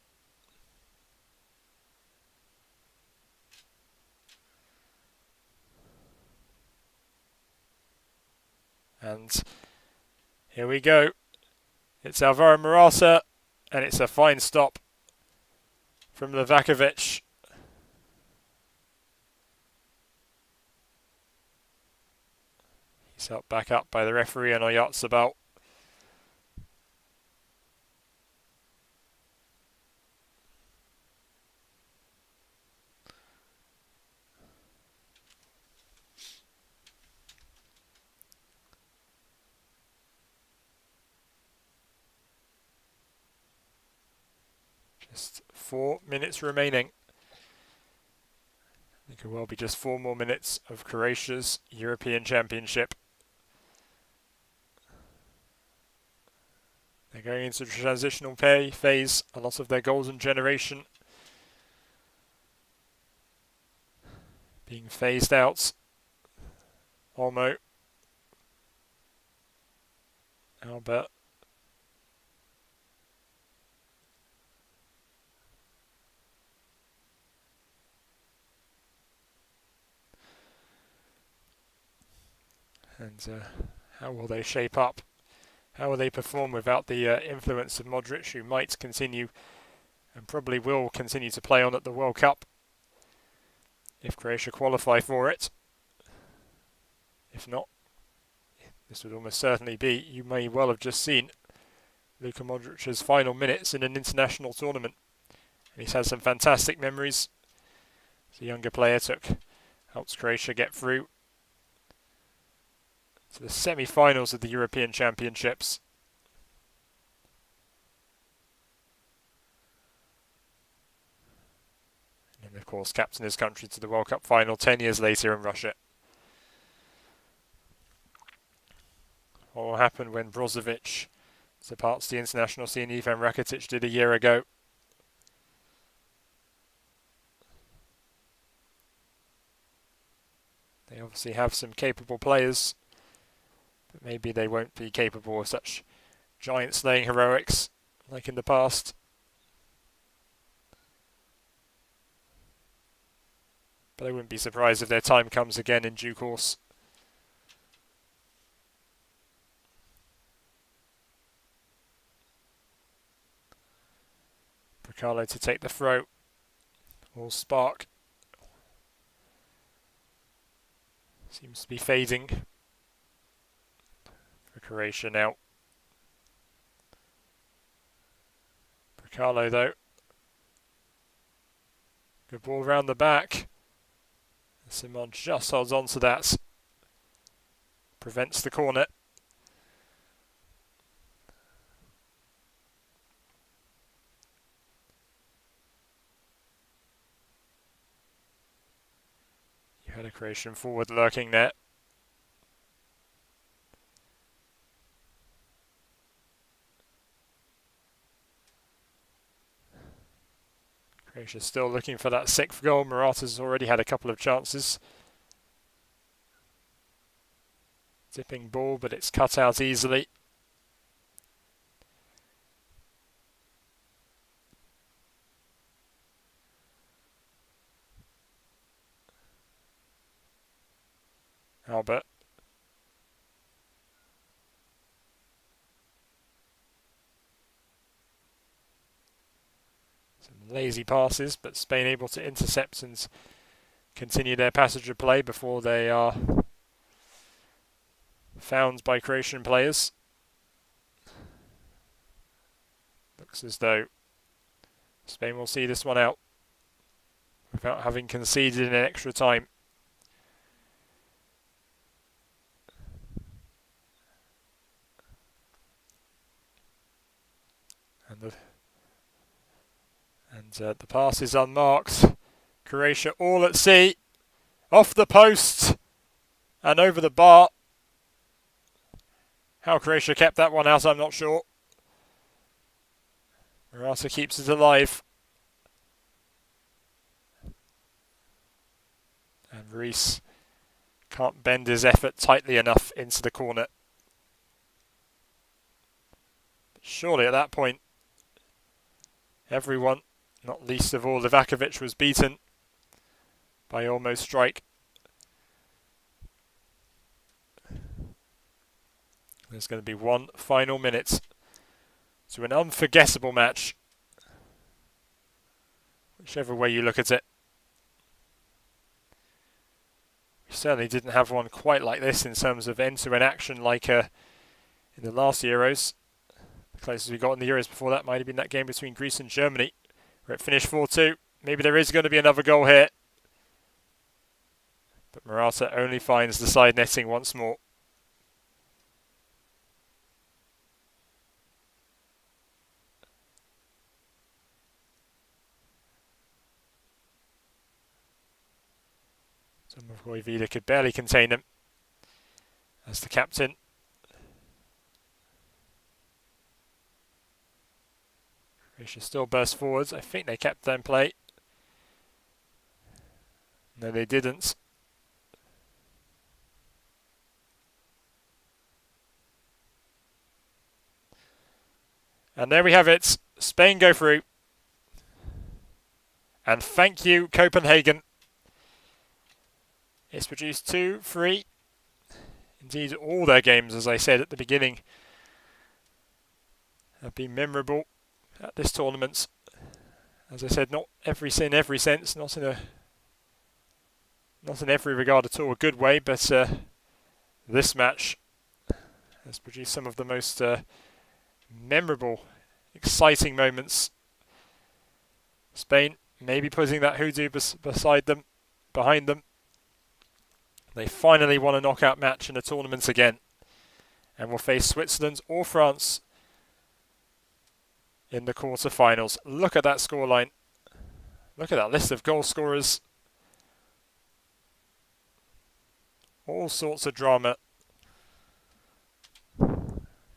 And here we go. It's Alvaro Morata, and it's a fine stop from Livakovic. He's helped back up by the referee and Oyarzabal. Just 4 minutes remaining. It could well be just 4 more minutes of Croatia's European Championship. They're going into the transitional phase. A lot of their golden generation being phased out. Olmo. Albert. And how will they shape up? How will they perform without the influence of Modric, who might continue and probably will continue to play on at the World Cup? if Croatia qualify for it. If not, this would almost certainly be, you may well have just seen Luka Modric's final minutes in an international tournament. And he's had some fantastic memories. As a younger player, helps Croatia get through to the semi-finals of the European Championships. And of course, captain his country to the World Cup final 10 years later in Russia. What will happen when Brozovic departs the international scene Ivan Rakitic did a year ago? They obviously have some capable players, but maybe they won't be capable of such giant-slaying heroics like in the past. But I wouldn't be surprised if their time comes again in due course. Bracalo to take the throw. All spark. Seems to be fading for Croatia now. Bracalo though. Good ball round the back. Simon just holds on to that. Prevents the corner. You had a Croatian forward lurking there. Croatia still looking for that sixth goal. Morata's already had a couple of chances. Dipping ball, but it's cut out easily. Albert. Some lazy passes, but Spain able to intercept and continue their passage of play before they are found by Croatian players. Looks as though Spain will see this one out without having conceded in extra time. And the pass is unmarked. Croatia all at sea. Off the post and over the bar. How Croatia kept that one out, I'm not sure. Morata keeps it alive. And Rees can't bend his effort tightly enough into the corner. But surely at that point, everyone, not least of all Livakovic, was beaten by Olmo's strike. There's going to be one final minute to an unforgettable match, whichever way you look at it. We certainly didn't have one quite like this in terms of end-to-end action like in the last Euros. The closest we got in the Euros before that might have been that game between Greece and Germany, where it finished 4-2. Maybe there is going to be another goal here. But Morata only finds the side netting once more. Vida could barely contain him as the captain. Croatia still burst forwards. I think they kept them play. No, they didn't. And there we have it. Spain go through. And thank you, Copenhagen. It's produced 2, 3. Indeed, all their games, as I said at the beginning, have been memorable at this tournament. As I said, not in every sense, not in a not in every regard at all a good way, but this match has produced some of the most memorable, exciting moments. Spain maybe putting that hoodoo beside them, behind them. They finally won a knockout match in a tournament again, and will face Switzerland or France in the quarter-finals. Look at that scoreline. Look at that list of goal scorers. All sorts of drama.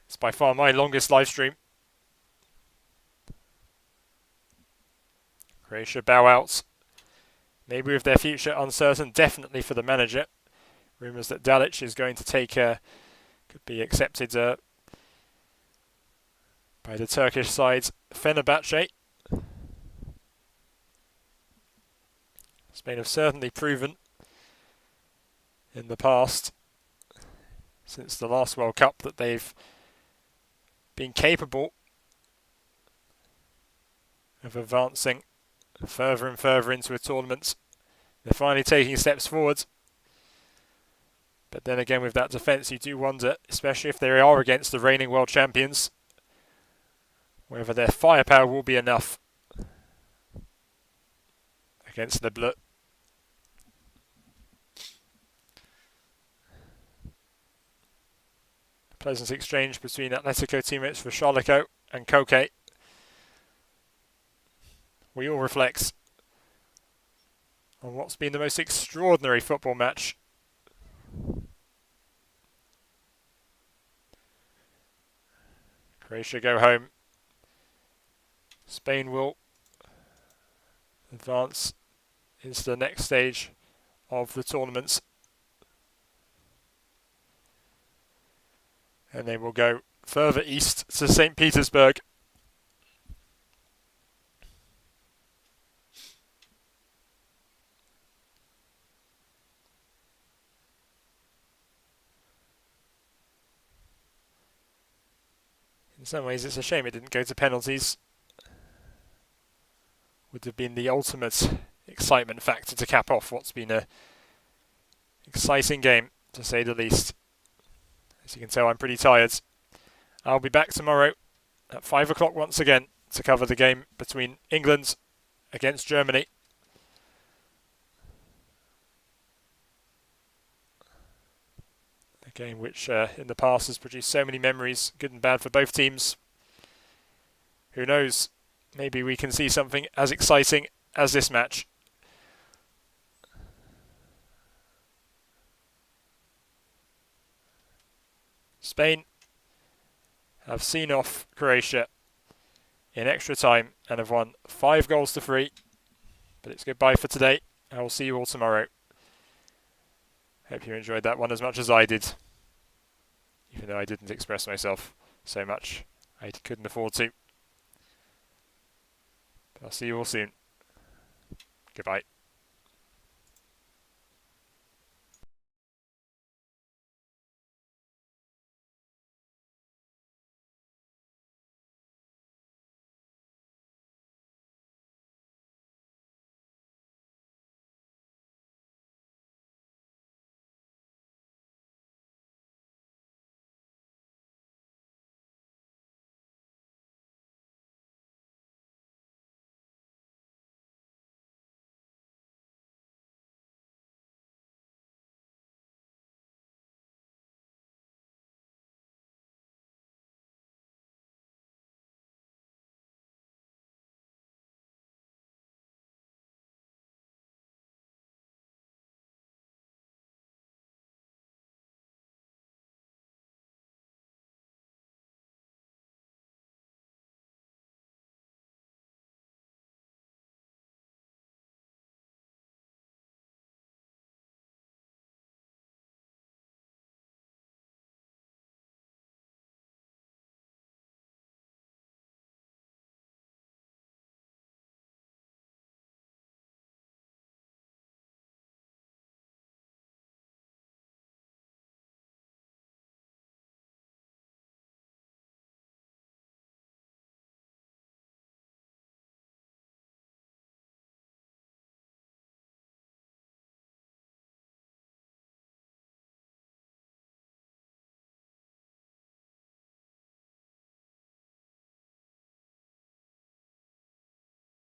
It's by far my longest live stream. Croatia bow out. Maybe with their future uncertain, definitely for the manager. Rumours that Dalic is going to take, could be accepted by the Turkish side, Fenerbahce. Spain have certainly proven in the past, since the last World Cup, that they've been capable of advancing further and further into a tournament. They're finally taking steps forward. But then again, with that defence, you do wonder, especially if they are against the reigning world champions, whether their firepower will be enough against the Bleu. Pleasant exchange between Atletico teammates Vasharliko and Koke. We all reflect on what's been the most extraordinary football match. Croatia go home. Spain will advance into the next stage of the tournament. And they will go further east to St. Petersburg. In some ways, it's a shame it didn't go to penalties. Would have been the ultimate excitement factor to cap off what's been a exciting game, to say the least. As you can tell, I'm pretty tired. I'll be back tomorrow at 5 o'clock once again to cover the game between England against Germany. A game which in the past has produced so many memories, good and bad for both teams. Who knows, maybe we can see something as exciting as this match. Spain have seen off Croatia in extra time and have won 5-3. But it's goodbye for today. I will see you all tomorrow. Hope you enjoyed that one as much as I did. Even though I didn't express myself so much. I couldn't afford to. But I'll see you all soon. Goodbye.